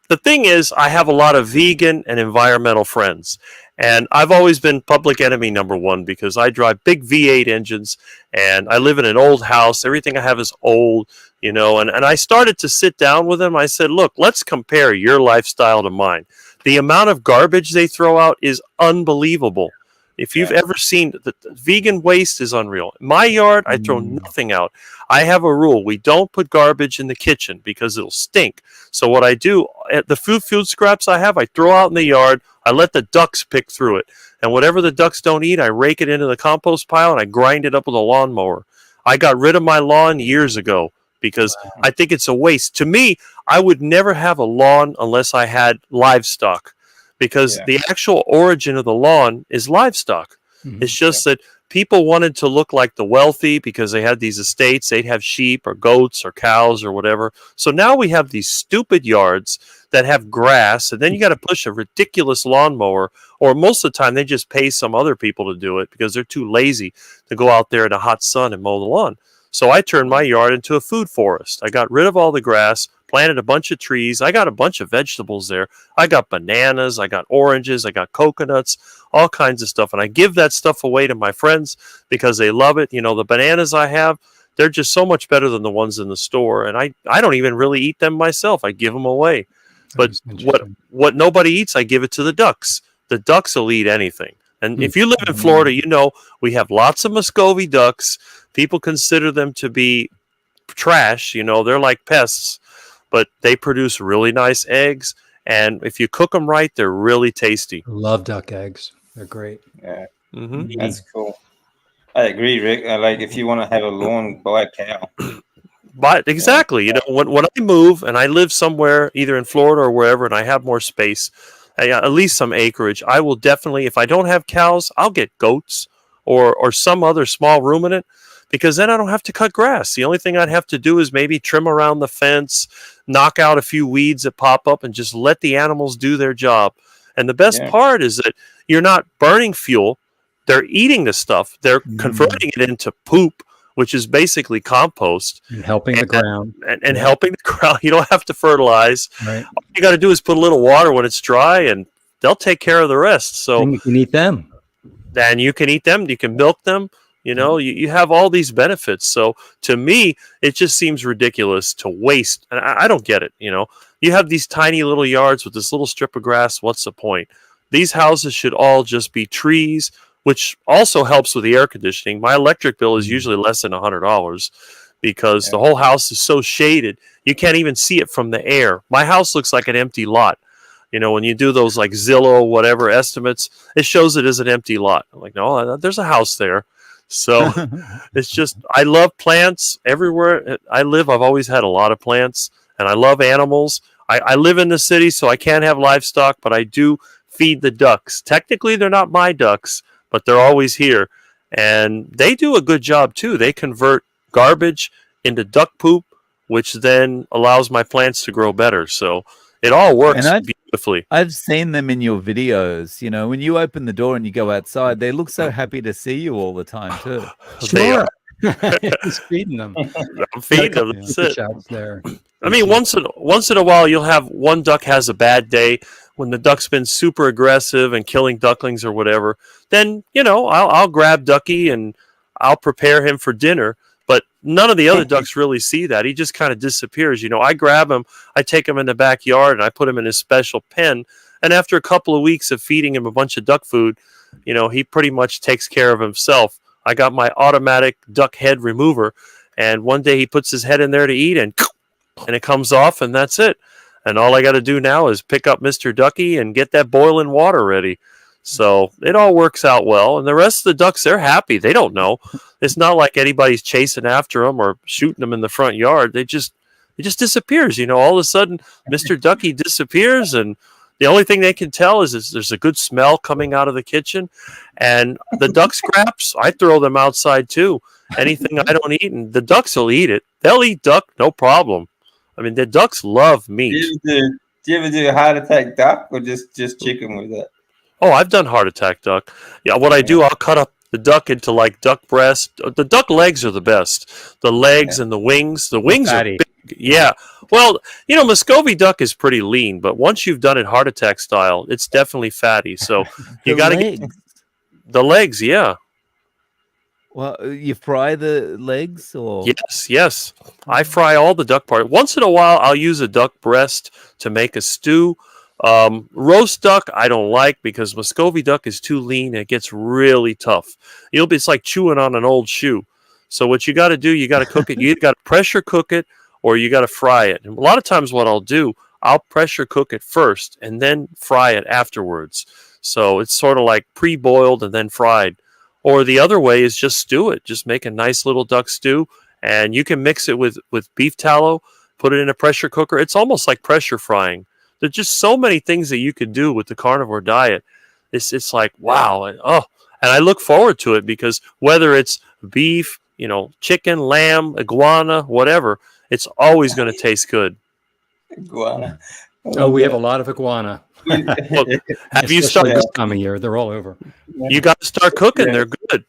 The thing is, I have a lot of vegan and environmental friends. And I've always been public enemy number one because I drive big V8 engines and I live in an old house. Everything I have is old, and I started to sit down with them. I said, look, let's compare your lifestyle to mine. The amount of garbage they throw out is unbelievable. If you've ever seen the vegan waste is unreal. In my yard, I throw nothing out. I have a rule. We don't put garbage in the kitchen because it'll stink. So what I do, the food scraps I have, I throw out in the yard. I let the ducks pick through it. And whatever the ducks don't eat, I rake it into the compost pile and I grind it up with a lawnmower. I got rid of my lawn years ago because I think it's a waste. To me, I would never have a lawn unless I had livestock. Because the actual origin of the lawn is livestock. Mm-hmm. It's just that people wanted to look like the wealthy because they had these estates. They'd have sheep or goats or cows or whatever. So now we have these stupid yards that have grass, and then you got to push a ridiculous lawnmower, or most of the time they just pay some other people to do it because they're too lazy to go out there in the hot sun and mow the lawn. So I turned my yard into a food forest. I got rid of all the grass, planted a bunch of trees. I got a bunch of vegetables there. I got bananas, I got oranges, I got coconuts, all kinds of stuff. And I give that stuff away to my friends because they love it. The bananas I have, they're just so much better than the ones in the store. And I don't even really eat them myself. I give them away. But what nobody eats, I give it to the ducks. The ducks will eat anything. And if you live in Florida, you know we have lots of Muscovy ducks. People consider them to be trash. You know, they're like pests, but they produce really nice eggs. And if you cook them right, they're really tasty. Love duck eggs. They're great. Yeah, Mm-hmm. that's cool. I agree, Rick. Like if you want to have a lawn, buy a cow. But exactly, you know, when I move and I live somewhere, either in Florida or wherever, and I have more space, at least some acreage, I will definitely, if I don't have cows, I'll get goats or some other small ruminant, because then I don't have to cut grass. The only thing I'd have to do is maybe trim around the fence, knock out a few weeds that pop up, and just let the animals do their job. And the best part is that you're not burning fuel. They're eating the stuff. They're converting it into poop, which is basically compost. And helping the ground. And helping the ground. You don't have to fertilize. Right. All you got to do is put a little water when it's dry, and they'll take care of the rest. So and you can eat them. Then you can eat them. You can milk them. You know, you have all these benefits. So to me, it just seems ridiculous to waste. And I don't get it. You know, you have these tiny little yards with this little strip of grass. What's the point? These houses should all just be trees, which also helps with the air conditioning. My electric bill is usually less than $100 because the whole house is so shaded, you can't even see it from the air. My house looks like an empty lot. You know, when you do those like Zillow, whatever estimates, it shows it as an empty lot. I'm like, no, there's a house there. So it's just, I love plants everywhere I live. I've always had a lot of plants, and I love animals. I live in the city, so I can't have livestock, but I do feed the ducks. Technically, they're not my ducks, but they're always here. And they do a good job, too. They convert garbage into duck poop, which then allows my plants to grow better. So it all works beautifully. I've seen them in your videos. You know, when you open the door and you go outside, they look so happy to see you all the time, too. Sure. He's feeding them. I'm feeding them. That's it. There. I mean, once in a while, you'll have one duck has a bad day when the duck's been super aggressive and killing ducklings or whatever. Then, you know, I'll grab Ducky and I'll prepare him for dinner. But none of the other ducks really see that. He just kind of disappears. You know, I grab him, I take him in the backyard, and I put him in his special pen. And after a couple of weeks of feeding him a bunch of duck food, you know, he pretty much takes care of himself. I got my automatic duck head remover, and one day he puts his head in there to eat, and it comes off, and that's it. And all I got to do now is pick up Mr. Ducky and get that boiling water ready. So it all works out well. And the rest of the ducks, they're happy. They don't know. It's not like anybody's chasing after them or shooting them in the front yard. It just disappears. You know, all of a sudden, Mr. Ducky disappears, and the only thing they can tell is there's a good smell coming out of the kitchen. And the duck scraps, I throw them outside too. Anything I don't eat, and the ducks will eat it. They'll eat duck, no problem. I mean, the ducks love meat. Do you ever do a heart attack duck or just chicken with it? Oh, I've done heart attack duck. Yeah, what I do, I'll cut up the duck into like duck breast. The duck legs are the best. The legs and the wings. The wings are big. Yeah. Well, you know, Muscovy duck is pretty lean, but once you've done it heart attack style, it's definitely fatty. So you got to get the legs. Yeah. Well, you fry the legs, or yes. I fry all the duck parts. Once in a while, I'll use a duck breast to make a stew. Roast duck I don't like because Muscovy duck is too lean and it gets really tough. It's like chewing on an old shoe. So what you got to do, you got to cook it. You either got to pressure cook it or you got to fry it. And a lot of times what I'll do, I'll pressure cook it first and then fry it afterwards. So it's sort of like pre-boiled and then fried. Or the other way is just stew it. Just make a nice little duck stew, and you can mix it with beef tallow, put it in a pressure cooker. It's almost like pressure frying. There's just so many things that you could do with the carnivore diet. It's like, wow. And I look forward to it because whether it's beef, you know, chicken, lamb, iguana, whatever, it's always going to taste good. Iguana. Oh, we have a lot of iguana. Look, have you started this time of year? They're all over. You got to start cooking. They're good.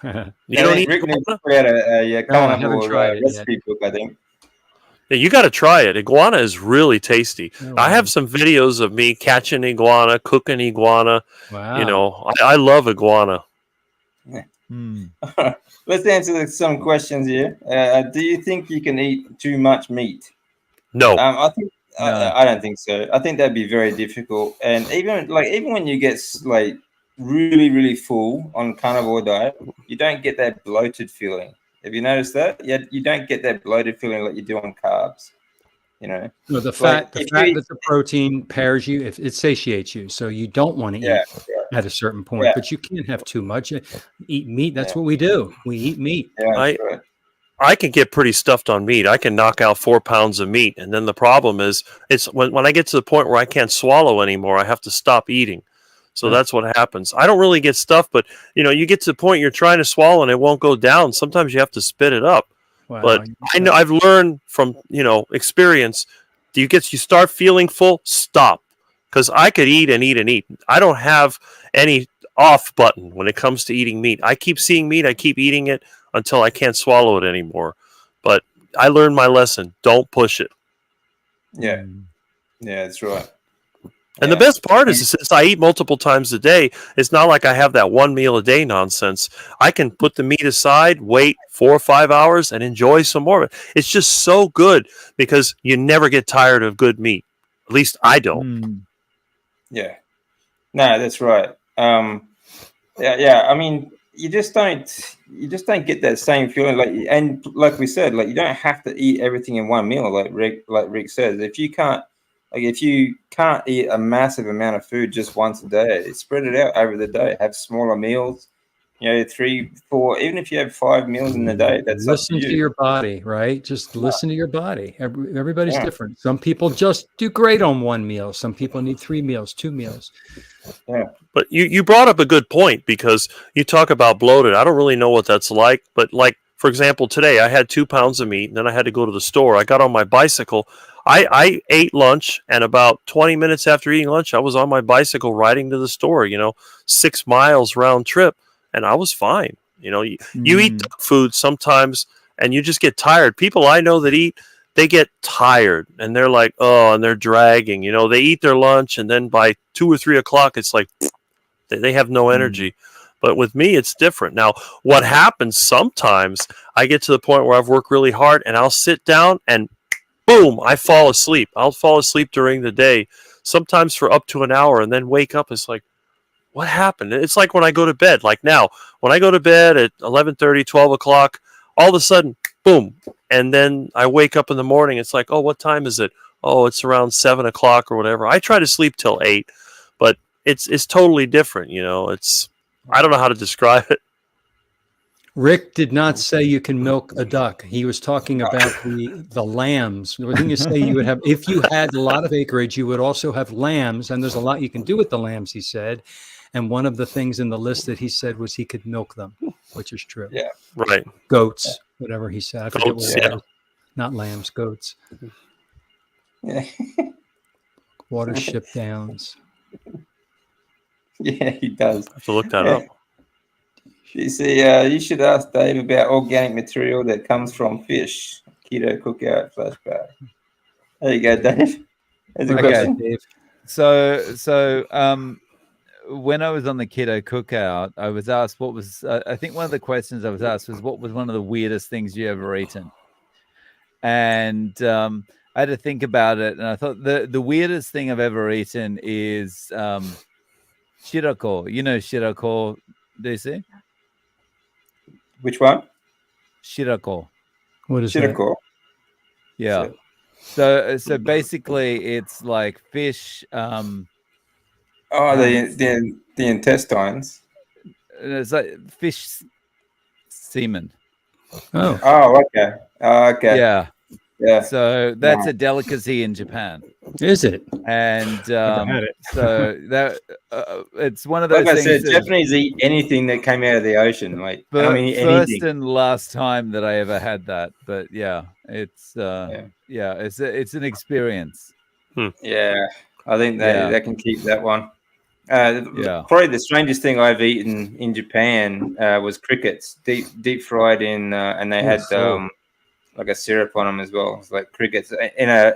Yeah. You don't eat Rick iguana? a carnivore tried it recipe book, I think. Yeah, you got to try it. Iguana is really tasty. Oh, I have some videos of me catching iguana, cooking iguana. Wow. You know, I love iguana. Let's answer some questions here. Do you think you can eat too much meat? No. I think I don't think so. I think that'd be very difficult. And even when you get like really, really full on carnivore diet, you don't get that bloated feeling. Have you noticed that? You don't get that bloated feeling like you do on carbs. You know, No, the like fat, the if fat you that the protein pairs you, if it satiates you, so you don't want to yeah, eat at a certain point, yeah, but you can't have too much. Eat meat. That's yeah, what we do. We eat meat. yeah, that's I right. I can get pretty stuffed on meat. I can knock out 4 pounds of meat, and then the problem is, it's when I get to the point where I can't swallow anymore, I have to stop eating. So Yeah. that's what happens. I don't really get stuffed, but you get to the point you're trying to swallow and it won't go down. Sometimes you have to spit it up. Wow. But I know I've learned from experience. You start feeling full, stop, because I could eat and eat and eat. I don't have any off button when it comes to eating meat. I keep seeing meat, I keep eating it until I can't swallow it anymore. But I learned my lesson. Don't push it. Yeah, yeah, that's right. And the Yeah. best part is, since I eat multiple times a day, it's not like I have that one meal a day nonsense. I can put the meat aside, wait 4 or 5 hours, and enjoy some more of it. It's just so good because you never get tired of good meat. At least I don't. Yeah. No, that's right. Yeah. I mean, you just don't get that same feeling. And like we said, like you don't have to eat everything in one meal. Like Rick says, if you can't eat a massive amount of food just once a day, spread it out over the day. Have smaller meals. 3, 4. Even if you have 5 meals in a day, that's listen up to to you. your body, right? Just listen to your body. Everybody's Yeah. different. Some people just do great on one meal. Some people need 3 meals, 2 meals. Yeah. But you brought up a good point, because you talk about bloated. I don't really know what that's like, but like, for example, today I had 2 pounds of meat and then I had to go to the store. I got on my bicycle. I ate lunch, and about 20 minutes after eating lunch, I was on my bicycle riding to the store, 6 miles round trip, and I was fine. You eat food sometimes and you just get tired. People I know that eat, they get tired and they're like, oh, and they're dragging. They eat their lunch, and then by 2 or 3 o'clock, it's like they have no energy. But with me, it's different. Now, what happens sometimes, I get to the point where I've worked really hard and I'll sit down and boom, I fall asleep. I'll fall asleep during the day, sometimes for up to an hour, and then wake up. It's like, what happened? It's like when I go to bed, like now, when I go to bed at 11:30, 12 o'clock, all of a sudden, boom. And then I wake up in the morning. It's like, oh, what time is it? Oh, it's around 7 o'clock or whatever. I try to sleep till 8, but it's totally different. I don't know how to describe it. Rick did not say you can milk a duck. He was talking about the lambs. Didn't you say you would have, if you had a lot of acreage, you would also have lambs, and there's a lot you can do with the lambs, he said. And one of the things in the list that he said was he could milk them, which is true. Yeah. Right. Goats, whatever he said. I forget Goats, what it yeah. was. Not lambs, goats. Yeah. Watership Downs. Yeah, he does. I have to look that up. You see, you should ask Dave about organic material that comes from fish. Keto cookout flashback. There you go, Dave. There's a question. Dave. So when I was on the keto cookout, I was asked what was I think one of the questions I was asked was, what was one of the weirdest things you ever eaten? And I had to think about it, and I thought the weirdest thing I've ever eaten is shirako. You know shirako, DC? Which one? Shirako. What is that? Shirako. Yeah. So basically, it's like fish. Oh, the intestines. It's like fish semen. Oh, Oh, okay. Okay. Yeah. Yeah. So that's a delicacy in Japan, is it? and had it. so that it's one of those Like I things. said, Japanese eat anything that came out of the ocean. Like, I mean, First anything. and last time that I ever had that, but yeah, it's it's an experience. Yeah, I think they can keep that one. Probably the strangest thing I've eaten in Japan was crickets, deep fried in, and they had like a syrup on them as well. It's like crickets in a.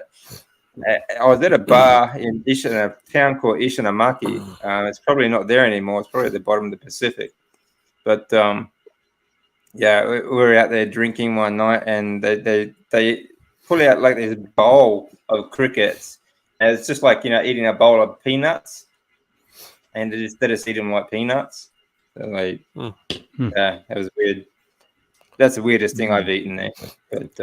I was at a bar in a town called Ishinomaki. It's probably not there anymore. It's probably at the bottom of the Pacific. But yeah, we were out there drinking one night, and they pull out like this bowl of crickets, and it's just like eating a bowl of peanuts. and instead of eat them like peanuts. So like, yeah, that was weird. That's the weirdest thing I've eaten there. But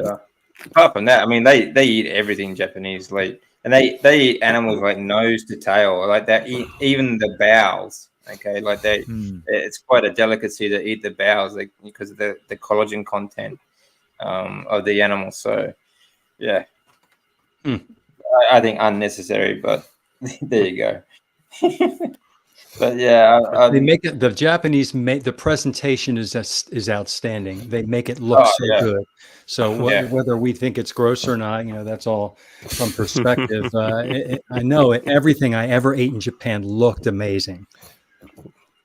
apart from that, I mean, they eat everything Japanese, like, and they eat animals like nose to tail, like that. Even the bowels. Okay, like it's quite a delicacy to eat the bowels, like, because of the collagen content of the animal. So, yeah, I think unnecessary, but there you go. But yeah, they make it. The Japanese make the presentation is outstanding. They make it look good. So whether we think it's gross or not, that's all from perspective. I know everything I ever ate in Japan looked amazing.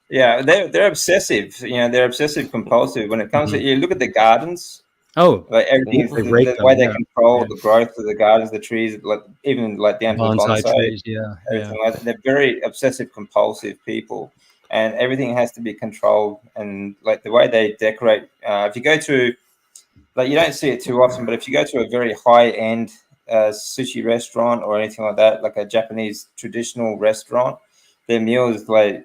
Yeah, they're obsessive. They're obsessive compulsive when it comes to. You look at the gardens. Oh, like everything, the way they control the growth of the gardens, the trees, like even like down to the bonsai trees, everything like that. They're very obsessive compulsive people, and everything has to be controlled. And like the way they decorate, if you go to, like, you don't see it too often, but if you go to a very high end sushi restaurant or anything like that, like a Japanese traditional restaurant, their meals like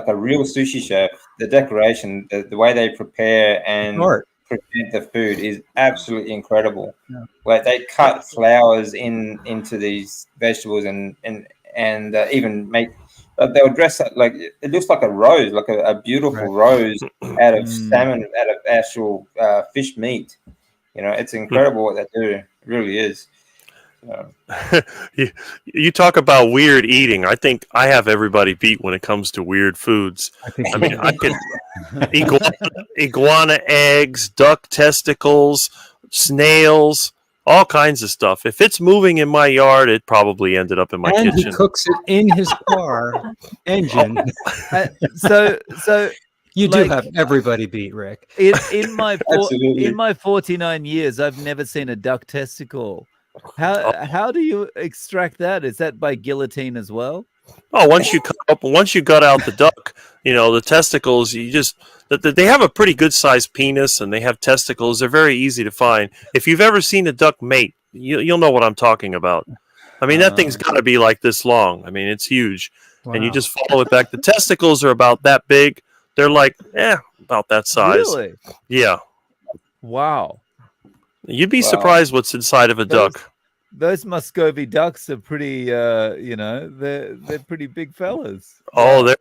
a real sushi chef, the decoration, the way they prepare and present the food is absolutely incredible. Like they cut flowers into these vegetables and even make. They'll dress it like it looks like a rose, like a beautiful rose out of salmon, out of actual fish meat. It's incredible what they do. It really is. You talk about weird eating. I think I have everybody beat when it comes to weird foods. I mean, I could iguana eggs, duck testicles, snails, all kinds of stuff. If it's moving in my yard, it probably ended up in my kitchen. And he cooks it in his car engine. So you do have everybody beat, Rick. In my 49 years, I've never seen a duck testicle. How do you extract that? Is that by guillotine as well? Oh, once you gut out the duck, the testicles, they have a pretty good sized penis and they have testicles. They're very easy to find. If you've ever seen a duck mate, you'll know what I'm talking about. I mean, that thing's got to be like this long. I mean, it's huge. Wow. And you just follow it back. The testicles are about that big. They're like, about that size. Really? Yeah. Wow. You'd be surprised what's inside of a duck. Those Muscovy ducks are pretty, they're pretty big fellas. Oh,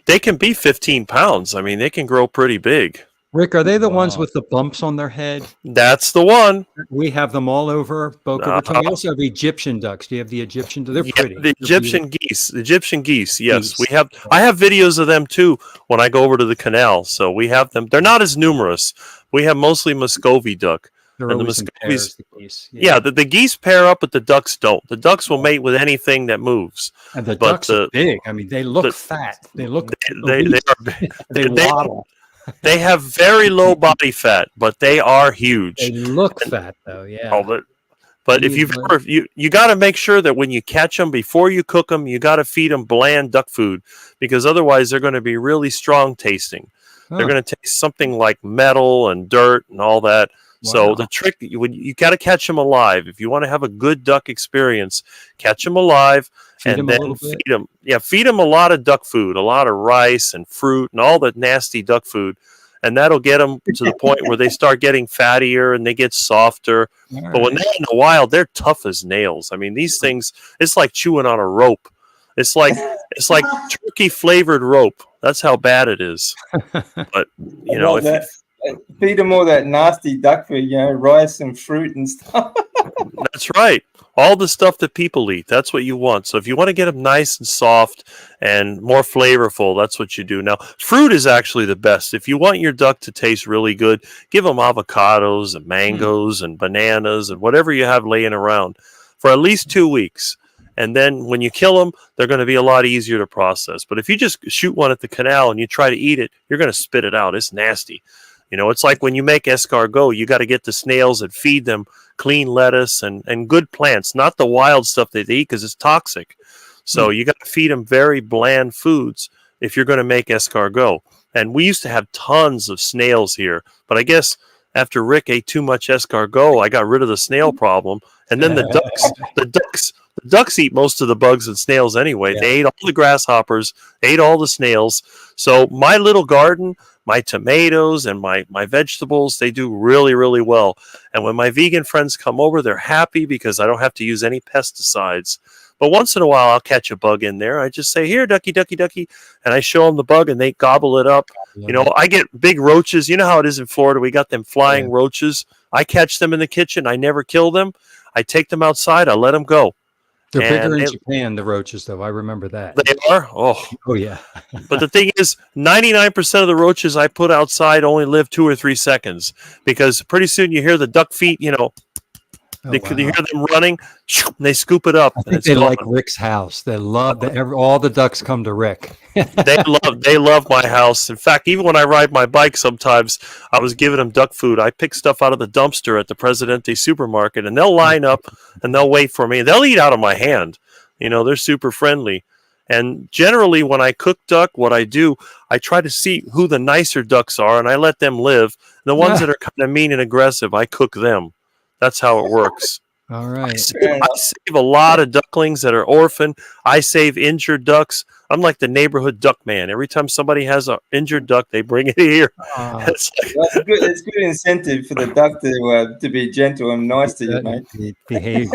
they can be 15 pounds. I mean, they can grow pretty big. Rick, are they the ones with the bumps on their head? That's the one. We have them all over Boca Raton. We also have Egyptian ducks. Do you have the Egyptian? They're pretty. The Egyptian geese. The Egyptian geese. Yes, we have. I have videos of them too when I go over to the canal. So we have them. They're not as numerous. We have mostly Muscovy duck. They're and always in pairs, the geese. The geese pair up, but the ducks don't. The ducks will mate with anything that moves. And the ducks are big. I mean, they look fat. They look. They are. They waddle. They have very low body fat, but they are huge. They look fat, though. Yeah. Oh, but if you've ever, you got to make sure that when you catch them, before you cook them, you got to feed them bland duck food, because otherwise they're going to be really strong tasting. They're going to taste something like metal and dirt and all that. Wow. So the trick, you got to catch them alive. If you want to have a good duck experience, catch them alive and then feed them. Yeah, feed them a lot of duck food, a lot of rice and fruit and all the nasty duck food. And that'll get them to the point where they start getting fattier and they get softer. Right. But when they're in the wild, they're tough as nails. I mean, these things, it's like chewing on a rope. It's like turkey flavored rope. That's how bad it is. But feed them all that nasty duck food, rice and fruit and stuff. That's right. All the stuff that people eat. That's what you want. So if you want to get them nice and soft and more flavorful, that's what you do. Now, fruit is actually the best. If you want your duck to taste really good, give them avocados and mangoes and bananas and whatever you have laying around for at least 2 weeks. And then when you kill them, they're going to be a lot easier to process. But if you just shoot one at the canal and you try to eat it, you're going to spit it out. It's nasty. It's like when you make escargot, you got to get the snails and feed them clean lettuce and good plants, not the wild stuff that they eat because it's toxic. So you got to feed them very bland foods if you're going to make escargot. And we used to have tons of snails here, but I guess after Rick ate too much escargot, I got rid of the snail problem. And then the ducks eat most of the bugs and snails anyway. Yeah. They ate all the grasshoppers, ate all the snails. So my little garden, my tomatoes and my vegetables, they do really, really well. And when my vegan friends come over, they're happy because I don't have to use any pesticides. But once in a while, I'll catch a bug in there. I just say, here, ducky, ducky, ducky. And I show them the bug and they gobble it up. You know, I get big roaches. You know how it is in Florida. We got them flying roaches. I catch them in the kitchen. I never kill them. I take them outside. I let them go. They're bigger in Japan, the roaches, though. I remember that. They are? Oh, yeah. But the thing is, 99% of the roaches I put outside only live 2 or 3 seconds because pretty soon you hear the duck feet, you know, you hear them running, and they scoop it up. I think they like Rick's house. They love that all the ducks come to Rick. They love my house. In fact, even when I ride my bike, sometimes I was giving them duck food. I pick stuff out of the dumpster at the Presidente supermarket, and they'll line up and they'll wait for me. They'll eat out of my hand. You know, they're super friendly. And generally, when I cook duck, what I do, I try to see who the nicer ducks are, and I let them live. The ones that are kind of mean and aggressive, I cook them. That's how it works. All right. I save a lot of ducklings that are orphaned. I save injured ducks. I'm like the neighborhood duck man. Every time somebody has an injured duck, they bring it here. It's good incentive for the duck to be gentle and nice to you, mate. Behave.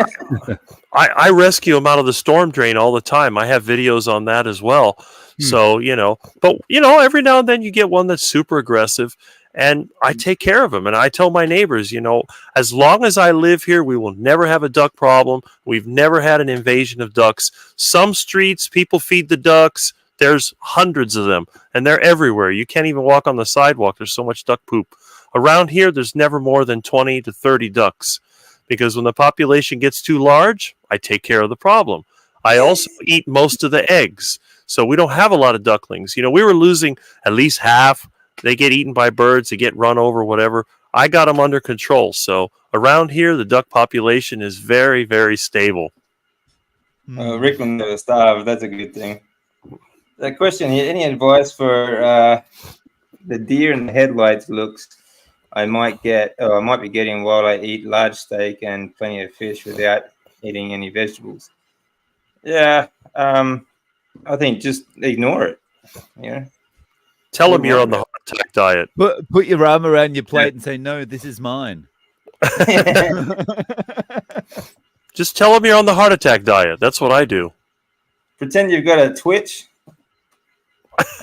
I rescue them out of the storm drain all the time. I have videos on that as well. So, you know, but, you know, every now and then you get one that's super aggressive. And I take care of them. And I tell my neighbors, you know, as long as I live here, we will never have a duck problem. We've never had an invasion of ducks. Some streets, people feed the ducks. There's hundreds of them, and they're everywhere. You can't even walk on the sidewalk. There's so much duck poop. Around here, there's never more than 20 to 30 ducks. Because when the population gets too large, I take care of the problem. I also eat most of the eggs. So we don't have a lot of ducklings. You know, we were losing at least half. They get eaten by birds, they get run over, whatever. I got them under control. So around here, the duck population is very, very stable. Rick will never starve. That's a good thing. The question here, any advice for the deer in the headlights looks I might be getting while I eat large steak and plenty of fish without eating any vegetables? Yeah, I think just ignore it. Yeah. Tell them you're on the heart attack diet. Put your arm around your plate and say, no, this is mine. Just tell them you're on the heart attack diet. That's what I do. Pretend you've got a twitch.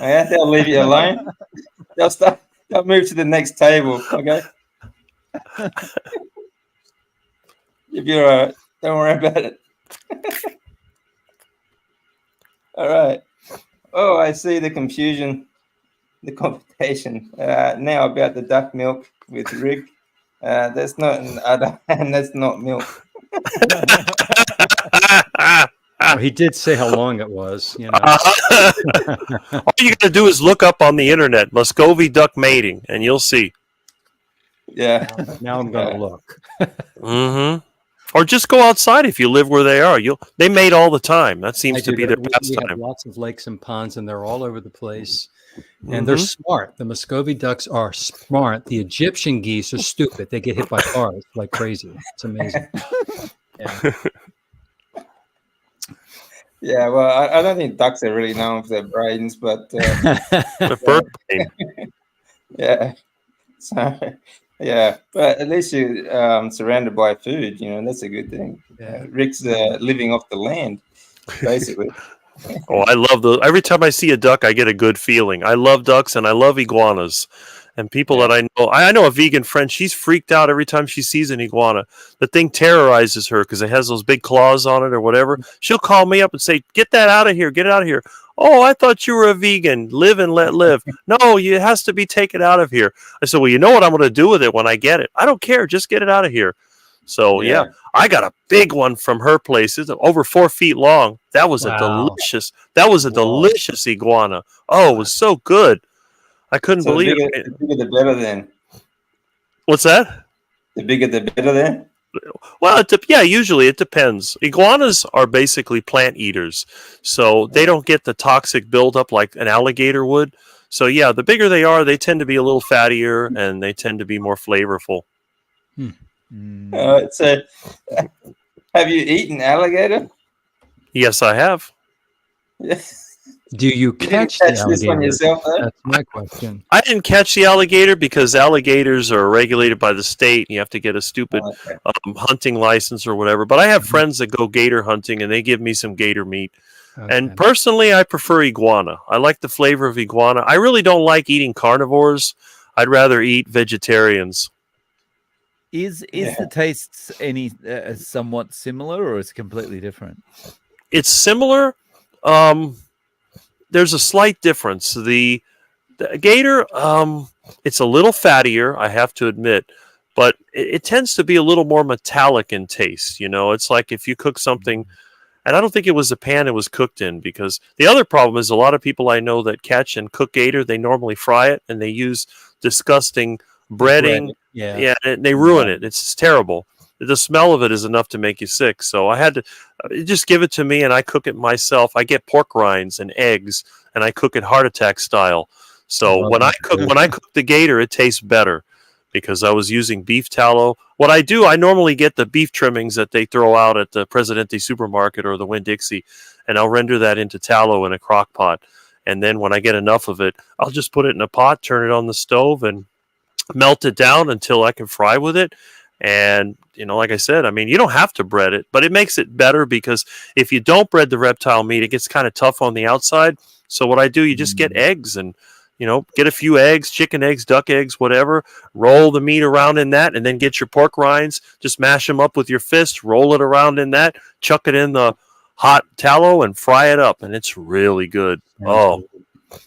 Yeah, they'll leave you alone. They'll move to the next table. Okay. If you're all right, don't worry about it. All right. Oh, I see the confusion. The complication now about the duck milk with Rick. That's not an udder, and that's not milk. Well, he did say how long it was. You know. All you got to do is look up on the internet Muscovy duck mating, and you'll see. Yeah. Now I'm going to look. Mm-hmm. Or just go outside if you live where they are. They mate all the time. That seems to be their We pastime. have lots of lakes and ponds, and they're all over the place. And they're smart. The Muscovy ducks are smart. The Egyptian geese are stupid. They get hit by cars like crazy. It's amazing. Yeah. Yeah, well, I don't think ducks are really known for their brains, but The bird brain. yeah. So, yeah, but at least you're surrounded by food, you know, and that's a good thing. Yeah. Rick's living off the land, basically. Oh, I love those. Every time I see a duck, I get a good feeling. I love ducks and I love iguanas. And people that I know a vegan friend, she's freaked out every time she sees an iguana. The thing terrorizes her because it has those big claws on it or whatever. She'll call me up and say, get that out of here. Get it out of here. Oh, I thought you were a vegan. Live and let live. No, it has to be taken out of here. I said, well, you know what I'm going to do with it when I get it? I don't care. Just get it out of here. So, yeah, I got a big one from her place. It's over 4 feet long. That was a delicious iguana. Oh, it was so good. I couldn't believe it. The bigger the better then. What's that? The bigger the better then? Well, usually it depends. Iguanas are basically plant eaters, so they don't get the toxic buildup like an alligator would. So yeah, the bigger they are, they tend to be a little fattier and they tend to be more flavorful. So, have you eaten alligator? Yes, I have. Yes. Do you didn't catch the catch this one alligator? yourself, though? That's my question. I didn't catch the alligator because alligators are regulated by the state. And you have to get a stupid Oh, okay. hunting license or whatever. But I have friends that go gator hunting and they give me some gator meat. And Okay. personally, I prefer iguana. I like the flavor of iguana. I really don't like eating carnivores. I'd rather eat vegetarians. Is Yeah. the taste any somewhat similar, or is it completely different? It's similar. There's a slight difference. The gator, it's a little fattier, I have to admit, but it tends to be a little more metallic in taste. You know, it's like if you cook something, and I don't think it was the pan it was cooked in, because the other problem is a lot of people I know that catch and cook gator, they normally fry it and they use disgusting breading. Yeah. And they ruin it. It's terrible. The smell of it is enough to make you sick. So I had to just give it to me and I cook it myself. I get pork rinds and eggs and I cook it heart attack style. So when I cook the gator, it tastes better because I was using beef tallow. What I do, I normally get the beef trimmings that they throw out at the Presidente supermarket or the Winn-Dixie, and I'll render that into tallow in a crock pot. And then when I get enough of it, I'll just put it in a pot, turn it on the stove, and melt it down until I can fry with it. And, you know, like I said, I mean, you don't have to bread it, but it makes it better because if you don't bread the reptile meat, it gets kind of tough on the outside. So what I do, you just get eggs and, you know, get a few eggs, chicken eggs, duck eggs, whatever, roll the meat around in that, and then get your pork rinds, just mash them up with your fist, roll it around in that, chuck it in the hot tallow and fry it up. And it's really good. Oh,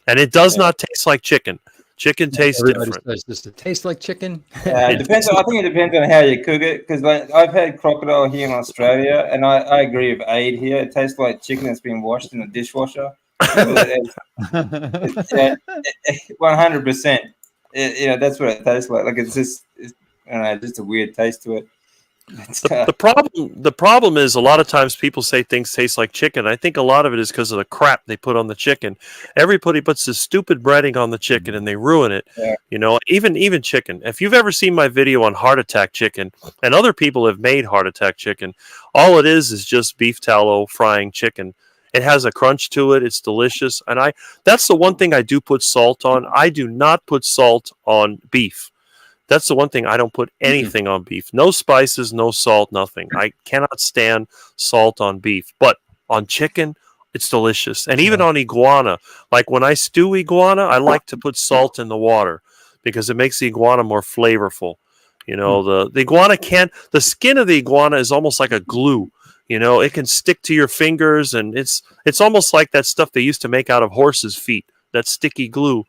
and it does not taste like chicken. Chicken tastes different. Says, does it taste like chicken? It depends. I think it depends on how you cook it. Because like I've had crocodile here in Australia, and I agree with Aid here. It tastes like chicken that's been washed in a dishwasher. 100%. You know, that's what it tastes like. Like it's just, I don't know, just a weird taste to it. The problem is a lot of times people say things taste like chicken. I think a lot of it is because of the crap they put on the chicken. Everybody puts this stupid breading on the chicken and they ruin it. Yeah. You know, even chicken. If you've ever seen my video on heart attack chicken, and other people have made heart attack chicken, all it is just beef tallow frying chicken. It has a crunch to it. It's delicious. And that's the one thing I do put salt on. I do not put salt on beef. That's the one thing I don't put anything on beef. No spices, no salt, nothing. I cannot stand salt on beef. But on chicken, it's delicious. And even on iguana, like when I stew iguana, I like to put salt in the water because it makes the iguana more flavorful. You know, the iguana the skin of the iguana is almost like a glue. You know, it can stick to your fingers, and it's almost like that stuff they used to make out of horses' feet, that sticky glue.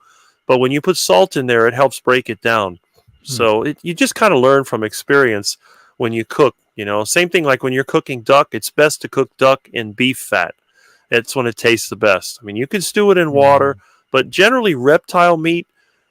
But when you put salt in there, it helps break it down. So you just kind of learn from experience when you cook. You know, same thing like when you're cooking duck, it's best to cook duck in beef fat. It's when it tastes the best. I mean, you can stew it in water, but generally reptile meat,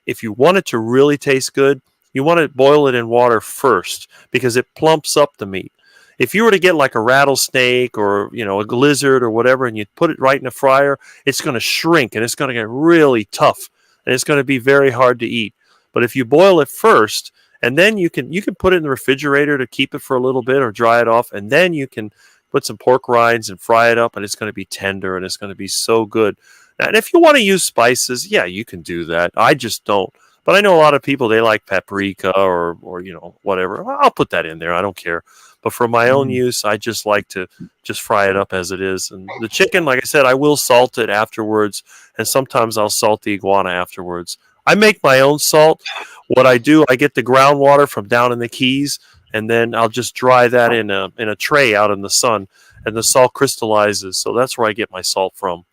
if you want it to really taste good, you want to boil it in water first because it plumps up the meat. If you were to get like a rattlesnake or, you know, a lizard or whatever, and you put it right in a fryer, it's going to shrink and it's going to get really tough and it's going to be very hard to eat. But if you boil it first, and then you can put it in the refrigerator to keep it for a little bit or dry it off, and then you can put some pork rinds and fry it up, and it's going to be tender and it's going to be so good. And if you want to use spices, yeah, you can do that. I just don't. But I know a lot of people, they like paprika or you know, whatever. I'll put that in there. I don't care. But for my own use, I just like to just fry it up as it is. And the chicken, like I said, I will salt it afterwards, and sometimes I'll salt the iguana afterwards. I make my own salt. What I do, I get the groundwater from down in the Keys, and then I'll just dry that in a tray out in the sun, and the salt crystallizes. So that's where I get my salt from.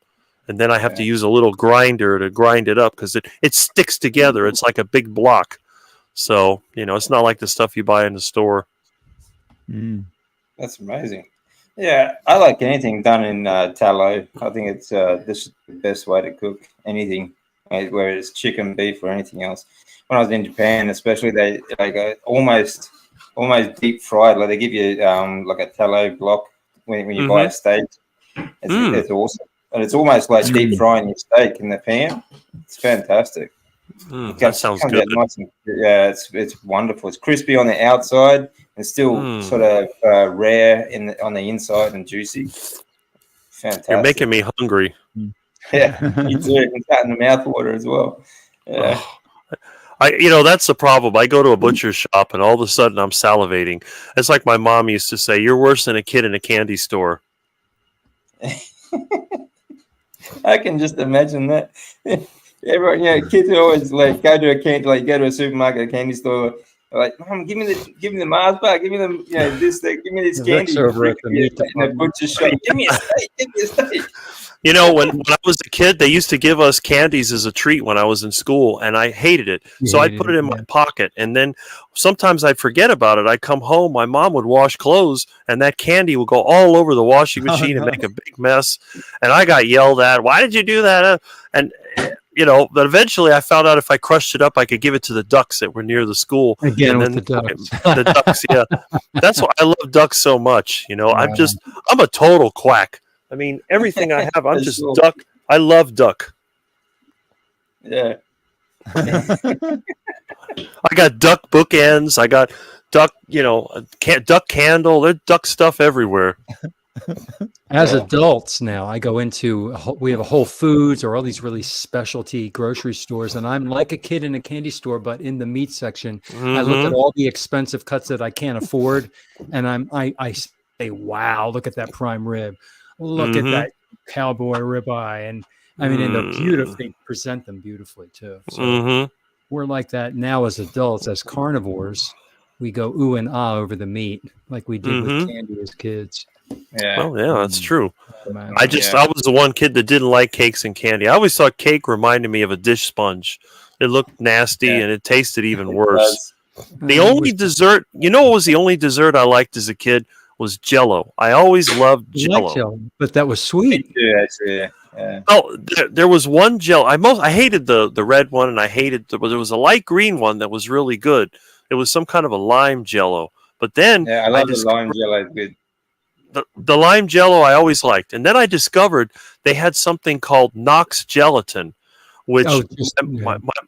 And then I have to use a little grinder to grind it up because it sticks together. It's like a big block. So, you know, it's not like the stuff you buy in the store. That's amazing. Yeah, I like anything done in tallow. I think it's this is the best way to cook anything, whether it's chicken, beef, or anything else. When I was in Japan, especially, they like almost deep fried. Like they give you like a tallow block when you buy a steak. It's awesome. and it's almost like deep frying your steak in the pan. It's fantastic. That sounds good. Nice and, yeah, it's wonderful. It's crispy on the outside and still sort of rare on the inside and juicy. Fantastic. You're making me hungry. Yeah, you too. It's out in the mouth water as well. Yeah. That's the problem. I go to a butcher shop and all of a sudden I'm salivating. It's like my mom used to say, "You're worse than a kid in a candy store." I can just imagine that. Everyone, kids are always like go to a supermarket, a candy store, like, Mom, give me the Mars bar, give me them, this, give me this candy. Over at the meat in the butcher shop, give me a steak. When I was a kid, they used to give us candies as a treat when I was in school, and I hated it. So I'd put it in my pocket, and then sometimes I'd forget about it. I'd come home, my mom would wash clothes, and that candy would go all over the washing machine and make a big mess. And I got yelled at. Why did you do that? But eventually I found out if I crushed it up, I could give it to the ducks that were near the school. Again, with the ducks. The ducks, yeah. That's why I love ducks so much. I'm a total quack. I mean, everything I have, I'm just duck. I love duck. Yeah. I got duck bookends. I got duck, duck candle. There's duck stuff everywhere. As adults now, I go into, we have a Whole Foods or all these really specialty grocery stores, and I'm like a kid in a candy store, but in the meat section. I look at all the expensive cuts that I can't afford, and I say, wow, look at that prime rib. Look at that cowboy ribeye. And I mean, and they present them beautifully too. So we're like that now as adults, as carnivores. We go ooh and ah over the meat like we did with candy as kids. Yeah. Well, yeah, that's true. I was the one kid that didn't like cakes and candy. I always thought cake reminded me of a dish sponge. It looked nasty and it tasted even worse. The only dessert, what was the only dessert I liked as a kid was Jello. I always loved Jello. But that was sweet. Yeah, actually, yeah. Oh, there was one Jello. I hated the red one, and I hated there was a light green one that was really good. It was some kind of a lime Jello. But then I love the lime Jello. It's good. The lime Jello I always liked, and then I discovered they had something called Knox gelatin, which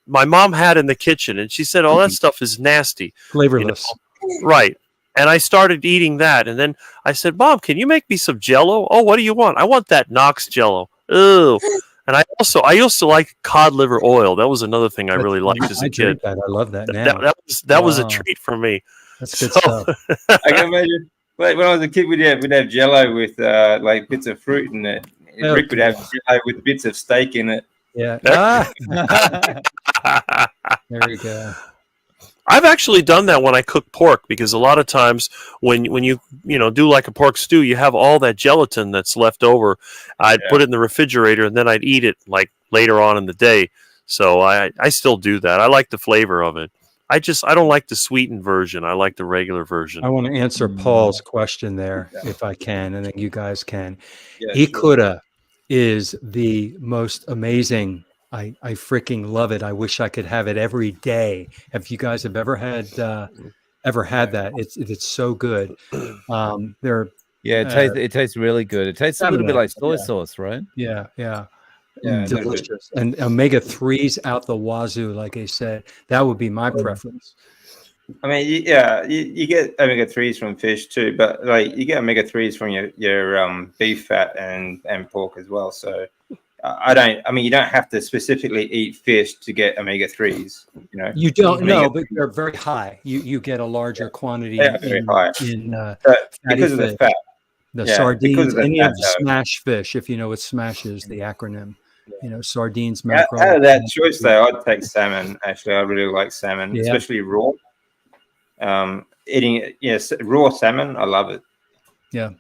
my mom had in the kitchen, and she said, "Oh, that stuff is nasty, flavorless." Right. And I started eating that, and then I said, "Mom, can you make me some Jello?" "Oh, what do you want?" "I want that Knox Jello." Ew. And I used to like cod liver oil. That was another thing I really liked as a kid. I love that now. That was a treat for me. That's good stuff. I can imagine. Like when I was a kid, we'd have Jello with like bits of fruit in it. Rick would have Jello with bits of steak in it. Yeah. There you go. I've actually done that when I cook pork, because a lot of times when you do like a pork stew, you have all that gelatin that's left over. I'd put it in the refrigerator, and then I'd eat it like later on in the day. So I still do that. I like the flavor of it. I don't like the sweetened version. I like the regular version. I want to answer Paul's question there, if I can, and then you guys can. Yeah, Ikura is the most amazing. I freaking love it. I wish I could have it every day. If you guys have ever had that, it's so good. It tastes really good. It tastes a little bit like soy sauce, right? Yeah. Delicious. And omega-3s out the wazoo, like I said. That would be my preference. I mean, you get omega-3s from fish too, but like you get omega-3s from your beef fat and pork as well. So you don't have to specifically eat fish to get omega-3s. You don't know, but they're very high. You get a larger quantity very high because of the fat. The sardines, any of the smash fish, if you know what smash is, the acronym. Sardines, mackerel. Out of that choice, though, I'd take salmon. Actually, I really like salmon, especially raw. Eating raw salmon, I love it. Yeah.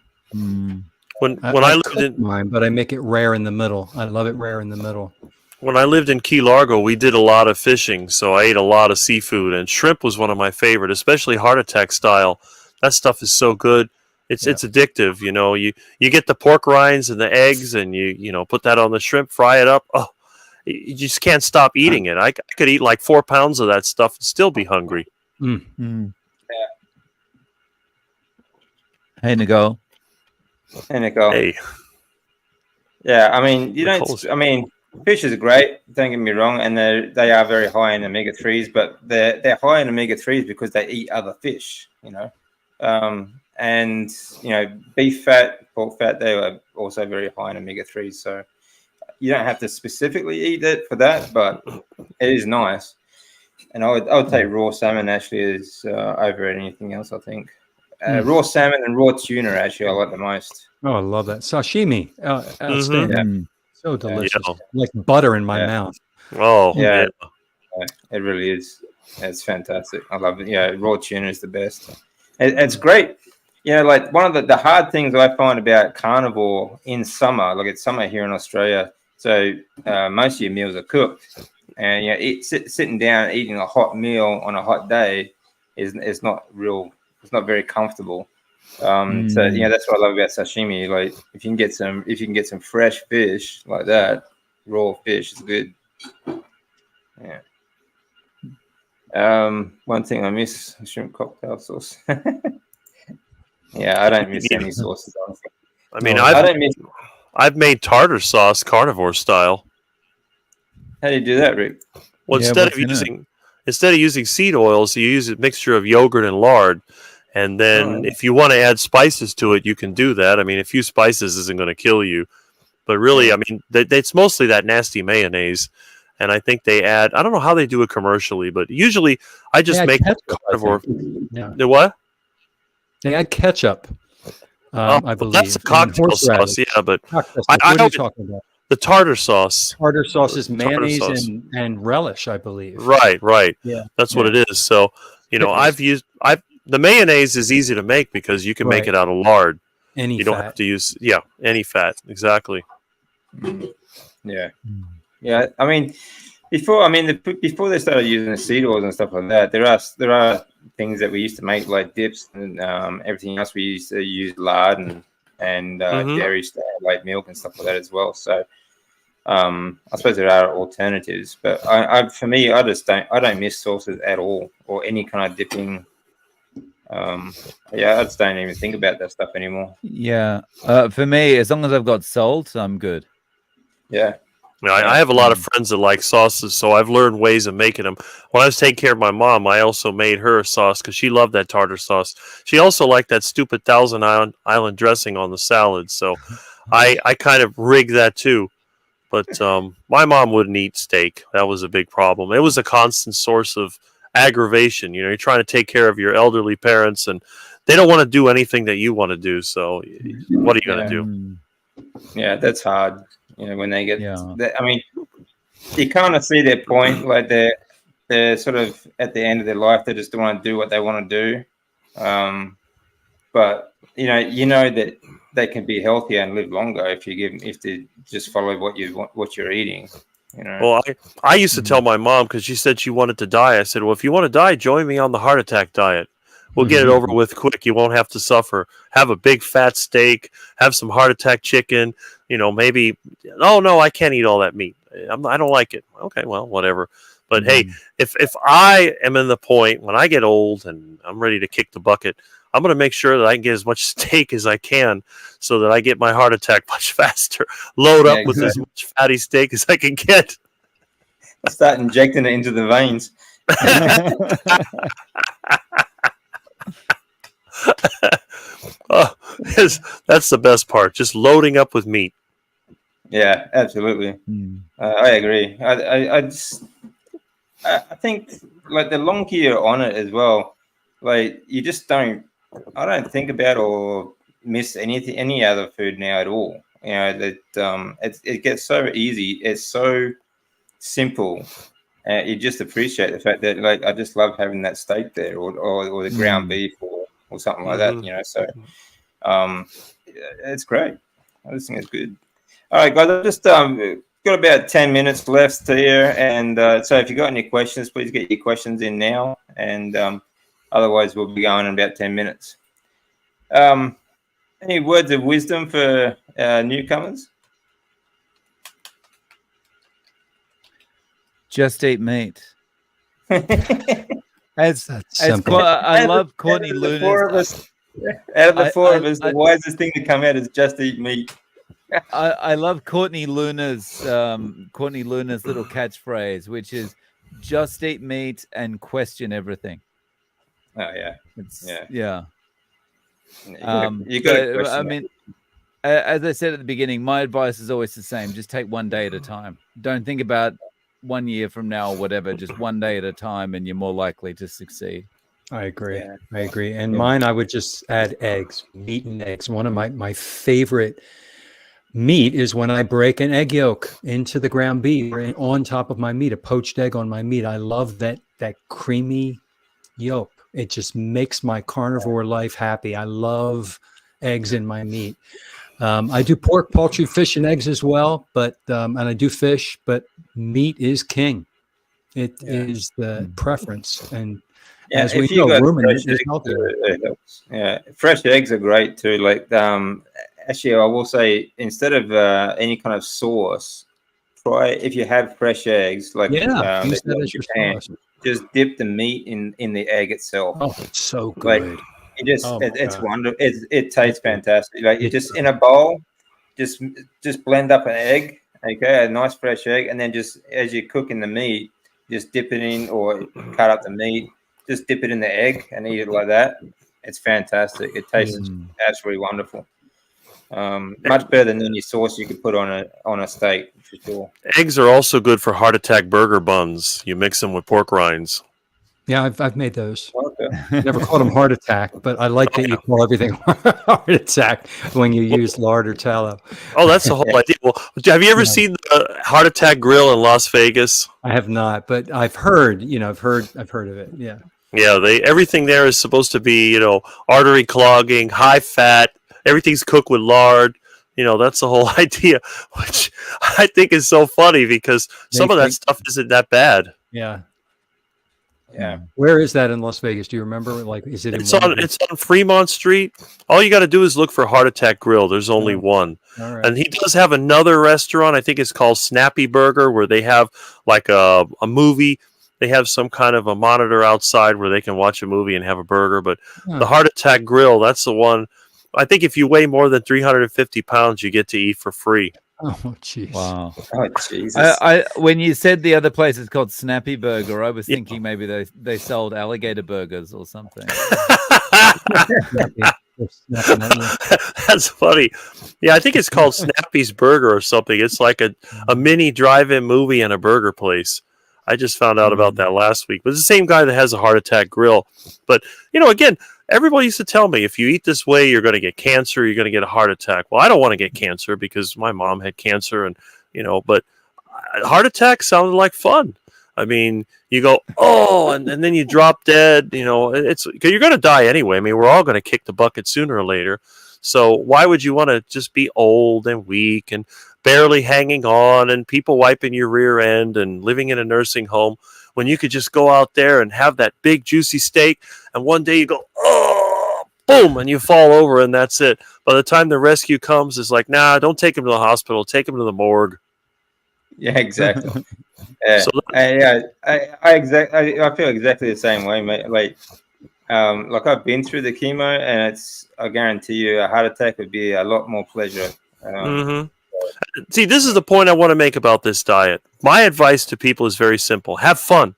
When I lived in mine, but I make it rare in the middle. I love it rare in the middle. When I lived in Key Largo, we did a lot of fishing, so I ate a lot of seafood, and shrimp was one of my favorite, especially heart attack style. That stuff is so good. It's addictive. You get the pork rinds and the eggs, and you put that on the shrimp, fry it up. Oh, you just can't stop eating it. I could eat like 4 pounds of that stuff and still be hungry. Yeah. Hey, Nicole. Hey, Nicole. Hey. Yeah, I mean, you The don't. coleslaw. I mean, fish is great. Don't get me wrong, and they are very high in omega 3s, but they're high in omega 3s because they eat other fish. And beef fat, pork fat, they are also very high in omega 3s. So you don't have to specifically eat it for that, but it is nice. And I would take raw salmon actually as over anything else. I think raw salmon and raw tuna actually I like the most. Oh, I love that sashimi. Outstanding. Mm. So delicious, Yeah. like butter in my Yeah. mouth. Oh, Yeah. yeah. Yeah, it really is. It's fantastic. I love it. Yeah, raw tuna is the best. It's great. Like one of the hard things I find about carnivore in summer, like it's summer here in Australia, so most of your meals are cooked, and sitting down and eating a hot meal on a hot day is not real. It's not very comfortable. So that's what I love about sashimi. Like if you can get some fresh fish like that, raw fish is good. Yeah. One thing I miss shrimp cocktail sauce. Yeah, I don't miss any sauces. Honestly. I mean, No, I don't miss. I've made tartar sauce carnivore style. How do you do that, Rick? Well, Yeah, instead what's in it? of using seed oils, you use a mixture of yogurt and lard. And then if you want to add spices to it, you can do that. I mean, a few spices isn't going to kill you. But really, I mean, it's mostly that nasty mayonnaise. And I think they add, I don't know how they do it commercially, but usually I just They add make ketchup, carnivore. Yeah. The what? They add ketchup. I believe That's a and cocktail horseradish. sauce, yeah. But Cocktail sauce. I What are you always- talking about? the tartar sauce. Tartar sauce is Tartar mayonnaise sauce. and relish, I believe. Right. Yeah. That's what it is. So, Pickles. the mayonnaise is easy to make because you can make Right. it out of lard. Any You don't fat. have to use, any fat. Exactly. Yeah. I mean, before they started using the seed oils and stuff like that, there are things that we used to make like dips and everything else. We used to use lard and dairy style like milk and stuff like that as well. So I suppose there are alternatives, but for me, I don't miss sauces at all or any kind of dipping. I just don't even think about that stuff anymore. Yeah. For me, as long as I've got salt, I'm good. Yeah. I have a lot of friends that like sauces, so I've learned ways of making them. When I was taking care of my mom, I also made her a sauce because she loved that tartar sauce. She also liked that stupid Thousand Island dressing on the salad, so I kind of rigged that too. But my mom wouldn't eat steak. That was a big problem. It was a constant source of aggravation. You're trying to take care of your elderly parents, and they don't want to do anything that you want to do. So what are you going to do? Yeah, that's hard. When they get, Yeah. I mean, you kind of see their point. Like they're sort of at the end of their life. They just want to do what they want to do. But that they can be healthier and live longer if they just follow what you're eating. Well, I used to tell my mom because she said she wanted to die. I said, well, if you want to die, join me on the heart attack diet. We'll get it over with quick. You won't have to suffer. Have a big fat steak. Have some heart attack chicken. Maybe. Oh no, I can't eat all that meat. I don't like it. Okay, well, whatever. But hey, if I am in the point when I get old and I'm ready to kick the bucket, I'm going to make sure that I can get as much steak as I can so that I get my heart attack much faster. Load up with as much fatty steak as I can get. Start injecting it into the veins. Oh, that's the best part. Just loading up with meat. Yeah, absolutely. I agree. I think like the longer you're on it as well, like you just don't. I don't think about or miss any other food now at all. It gets so easy. It's so simple. You just appreciate the fact that like I just love having that steak there or the ground beef or something like that. So it's great. I just think it's good. All right, guys, I've just got about 10 minutes left here, and so if you've got any questions, please get your questions in now, and otherwise we'll be going in about 10 minutes. Any words of wisdom for newcomers? Just eat meat. That's simple. I love Courtney Luna's. Out of the four of us, the wisest thing to come out is just eat meat. I love Courtney Luna's little catchphrase, which is just eat meat and question everything. Oh yeah, It's yeah. You got to question. I mean, as I said at the beginning, my advice is always the same: just take one day at a time. Don't think about 1 year from now or whatever. Just one day at a time, and you're more likely to succeed. I agree. Yeah. I agree. And mine, I would just add eggs, meat and eggs. One of my favorite meat is when I break an egg yolk into the ground beef or on top of my meat, a poached egg on my meat. I love that creamy yolk. It just makes my carnivore life happy. I love eggs in my meat. I do pork, poultry, fish, and eggs as well, but and I do fish, but meat is king. It is the preference, and as we know, ruminant is healthier. Yeah, fresh eggs are great too. Like, actually, I will say instead of any kind of sauce, try if you have fresh eggs, like use that as your sauce. Just dip the meat in the egg itself. Oh, it's so good. Like, it's wonderful. It tastes fantastic. Like, you just in a bowl, just blend up an egg, okay, a nice fresh egg, and then just as you're cooking the meat, just dip it in or cut up the meat, just dip it in the egg and eat it like that. It's fantastic. It tastes absolutely wonderful. Much better than any sauce you could put on a steak, for sure. Eggs are also good for heart attack burger buns. You mix them with pork rinds. Yeah, I've made those. Okay. Never called them heart attack, but I like that you call everything heart attack when you use lard or tallow. Oh, that's the whole idea. Well, have you ever seen the Heart Attack Grill in Las Vegas? I have not, but I've heard. I've heard of it. Yeah. Yeah, everything there is supposed to be, artery clogging, high fat. Everything's cooked with lard. That's the whole idea, which I think is so funny because some of that stuff isn't that bad. Yeah. Yeah. Where is that in Las Vegas? Do you remember? Like, is it? It's on Fremont Street. All you got to do is look for Heart Attack Grill. There's only one. All right. And he does have another restaurant. I think it's called Snappy Burger, where they have like a movie. They have some kind of a monitor outside where they can watch a movie and have a burger. But the Heart Attack Grill, that's the one. I think if you weigh more than 350 pounds, you get to eat for free. Oh, jeez. Wow. Oh, Jesus. When you said the other place is called Snappy Burger, I was thinking maybe they sold alligator burgers or something. That's funny. Yeah, I think it's called Snappy's Burger or something. It's like a mini drive-in movie and a burger place. I just found out about that last week. But it's the same guy that has a Heart Attack Grill. But, again, everybody used to tell me, if you eat this way, you're going to get cancer, you're going to get a heart attack. Well, I don't want to get cancer because my mom had cancer, and but heart attack sounded like fun. I mean, you go, and then you drop dead. It's because you're going to die anyway. I mean, we're all going to kick the bucket sooner or later. So why would you want to just be old and weak and barely hanging on and people wiping your rear end and living in a nursing home when you could just go out there and have that big juicy steak, and one day you go, boom, and you fall over, and that's it. By the time the rescue comes, it's like, nah, don't take him to the hospital, take him to the morgue. Yeah, exactly. I feel exactly the same way, mate. Like I've been through the chemo, and I guarantee you, a heart attack would be a lot more pleasure. See, this is the point I want to make about this diet. My advice to people is very simple. Have fun.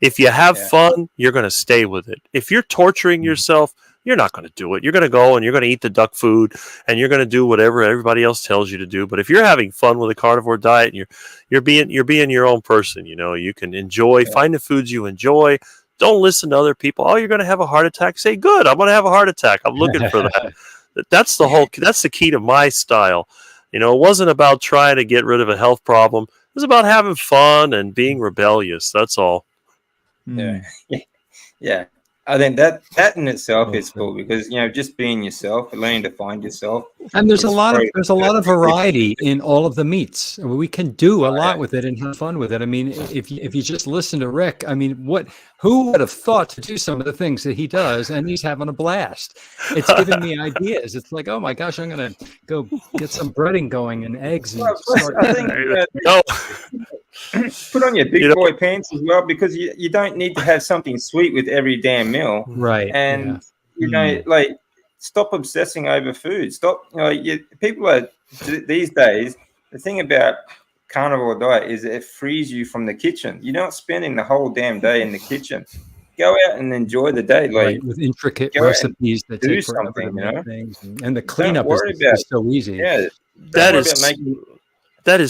If you have fun, you're going to stay with it. If you're torturing yourself, you're not going to do it. You're going to go and you're going to eat the duck food, and you're going to do whatever everybody else tells you to do. But if you're having fun with a carnivore diet, and you're being your own person, you can enjoy, find the foods you enjoy. Don't listen to other people. Oh, you're going to have a heart attack. Say, good, I'm going to have a heart attack. I'm looking for that. That's the key to my style. It wasn't about trying to get rid of a health problem. It was about having fun and being rebellious. That's all. Yeah. I think that in itself is cool because just being yourself, learning to find yourself. And there's a lot of variety in all of the meats. I mean, we can do a lot with it and have fun with it. I mean, if you just listen to Rick, I mean, who would have thought to do some of the things that he does, and he's having a blast. It's giving me ideas. It's like, oh my gosh, I'm gonna go get some breading going and eggs. And I think put on your big boy pants as well, because you don't need to have something sweet with every damn meal. Right. And stop obsessing over food. Stop. People are these days. The thing about carnivore diet is it frees you from the kitchen. You're not spending the whole damn day in the kitchen. Go out and enjoy the day, right, with intricate recipes that take forever to make things, and the cleanup is so easy. Yeah, that is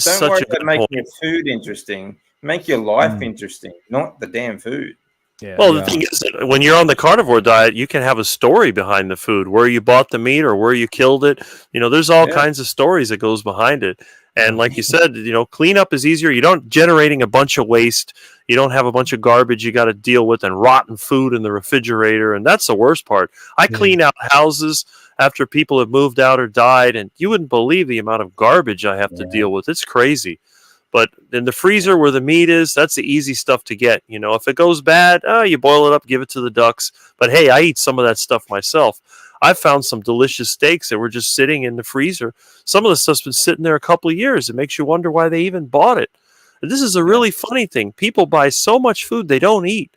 such a good point. Making your food interesting. Make your life interesting, not the damn food. Yeah, well, the thing is, when you're on the carnivore diet, you can have a story behind the food, where you bought the meat or where you killed it. There's all kinds of stories that goes behind it. And like you said, cleanup is easier. You don't generating a bunch of waste. You don't have a bunch of garbage you got to deal with and rotten food in the refrigerator. And that's the worst part. I clean out houses after people have moved out or died, and you wouldn't believe the amount of garbage I have to deal with. It's crazy. But in the freezer where the meat is, that's the easy stuff to get. If it goes bad, you boil it up, give it to the ducks. But hey, I eat some of that stuff myself. I found some delicious steaks that were just sitting in the freezer. Some of the stuff's been sitting there a couple of years. It makes you wonder why they even bought it. And this is a really funny thing. People buy so much food they don't eat.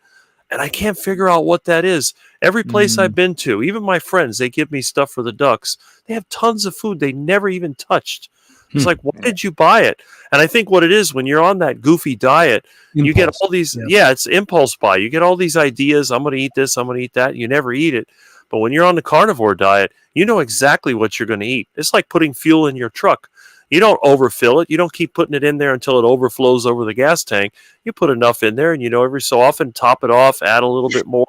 And I can't figure out what that is. Every place I've been to, even my friends, they give me stuff for the ducks. They have tons of food they never even touched. It's like, why did you buy it? And I think what it is, when you're on that goofy diet, you get all these, it's impulse buy. You get all these ideas. I'm going to eat this. I'm going to eat that. You never eat it. But when you're on the carnivore diet, you know exactly what you're going to eat. It's like putting fuel in your truck. You don't overfill it. You don't keep putting it in there until it overflows over the gas tank. You put enough in there, and every so often top it off, add a little bit more.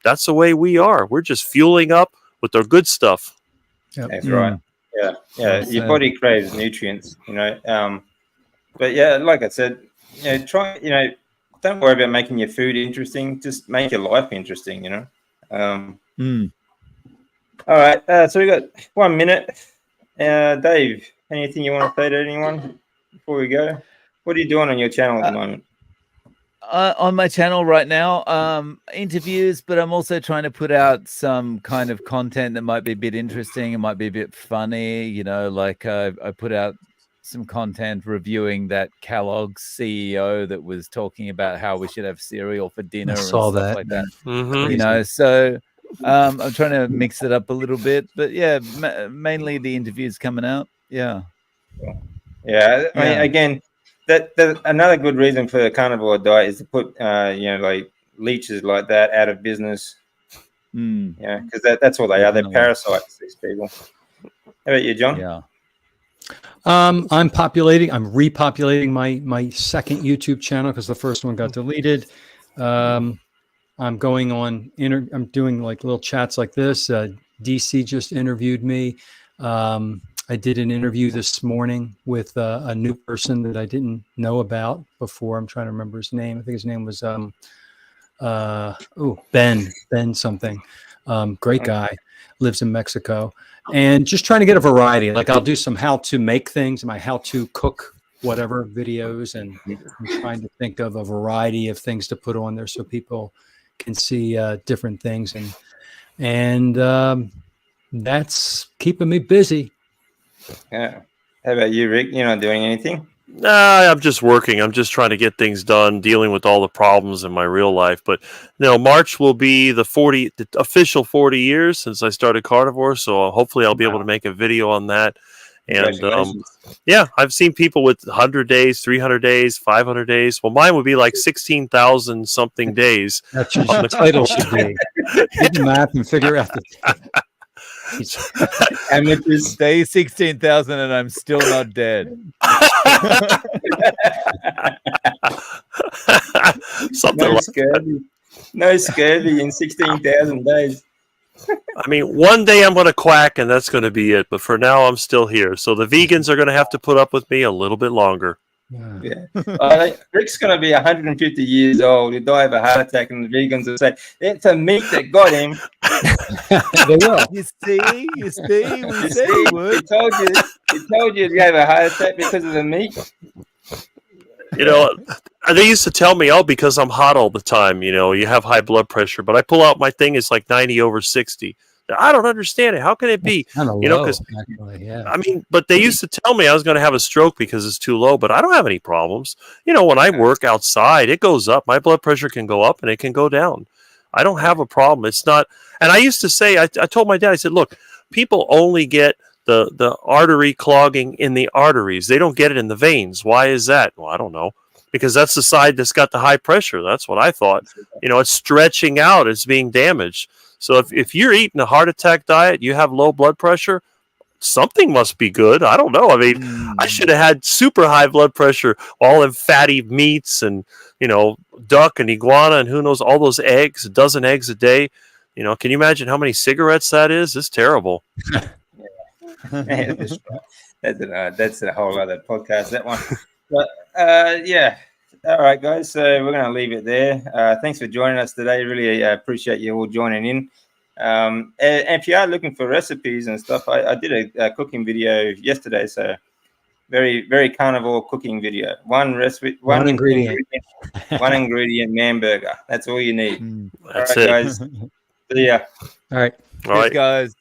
That's the way we are. We're just fueling up with our good stuff. That's right. Yeah. Your body craves nutrients, But yeah, like I said, try, don't worry about making your food interesting. Just make your life interesting, All right. So we got 1 minute. Dave, anything you want to say to anyone before we go? What are you doing on your channel at the moment? On my channel right now, interviews, but I'm also trying to put out some kind of content that might be a bit interesting. It might be a bit funny, like I put out some content reviewing that Kellogg's CEO that was talking about how we should have cereal for dinner and stuff like that. So I'm trying to mix it up a little bit, but mainly the interviews coming out. I mean, again, that another good reason for the carnivore diet is to put like leeches like that out of business. Because that's what they are. They're parasites, these people. How about you, John? I'm repopulating my second YouTube channel because the first one got deleted. I'm going on I'm doing like little chats like this. DC just interviewed me. I did an interview this morning with a new person that I didn't know about before. I'm trying to remember his name. I think his name was Ben something. Great guy, lives in Mexico, and just trying to get a variety. Like I'll do some how to make things, my how to cook whatever videos, and I'm trying to think of a variety of things to put on there so people can see different things, and that's keeping me busy. Yeah. How about you, Rick? You're not doing anything? I'm just working. I'm just trying to get things done, dealing with all the problems in my real life. But March will be the official 40 years since I started Carnivore. So hopefully I'll be able to make a video on that. And I've seen people with 100 days, 300 days, 500 days. Well, mine would be like 16,000 something days. That's what the title should be. Do the math and figure out the. Amateurs day 16,000 and I'm still not dead. No scurvy in 16,000 days. I mean, one day I'm going to quack and that's going to be it. But for now, I'm still here. So the vegans are going to have to put up with me a little bit longer. Rick's going to be 150 years old. He'll die of a heart attack, and the vegans will say, it's a meat that got him. They will. You see, we said he would. He told you he gave a heart attack because of the meat. They used to tell me, because I'm hot all the time, you have high blood pressure. But I pull out my thing, it's like 90/60. I don't understand it. How can it be? Because I mean, but they used to tell me I was going to have a stroke because it's too low, but I don't have any problems. When I work outside, it goes up. My blood pressure can go up and it can go down. I don't have a problem. It's not, And I used to say, I told my dad, I said, look, people only get the artery clogging in the arteries. They don't get it in the veins. Why is that? Well, I don't know. Because that's the side that's got the high pressure. That's what I thought. You know, it's stretching out. It's being damaged. So if you're eating a heart attack diet, you have low blood pressure, something must be good. I don't know. I mean, I should have had super high blood pressure, all them fatty meats and, you know, duck and iguana and who knows, all those eggs, a dozen eggs a day. You know, can you imagine how many cigarettes that is? It's terrible. That's a whole other podcast, that one. But yeah. All right, guys. So we're going to leave it there. Thanks for joining us today. Really appreciate you all joining in. And if you are looking for recipes and stuff, I did a cooking video yesterday. So very, very carnivore cooking video. One recipe, one ingredient, one ingredient man burger. That's all you need. That's all right, it. guys. See ya. All right. All right, guys.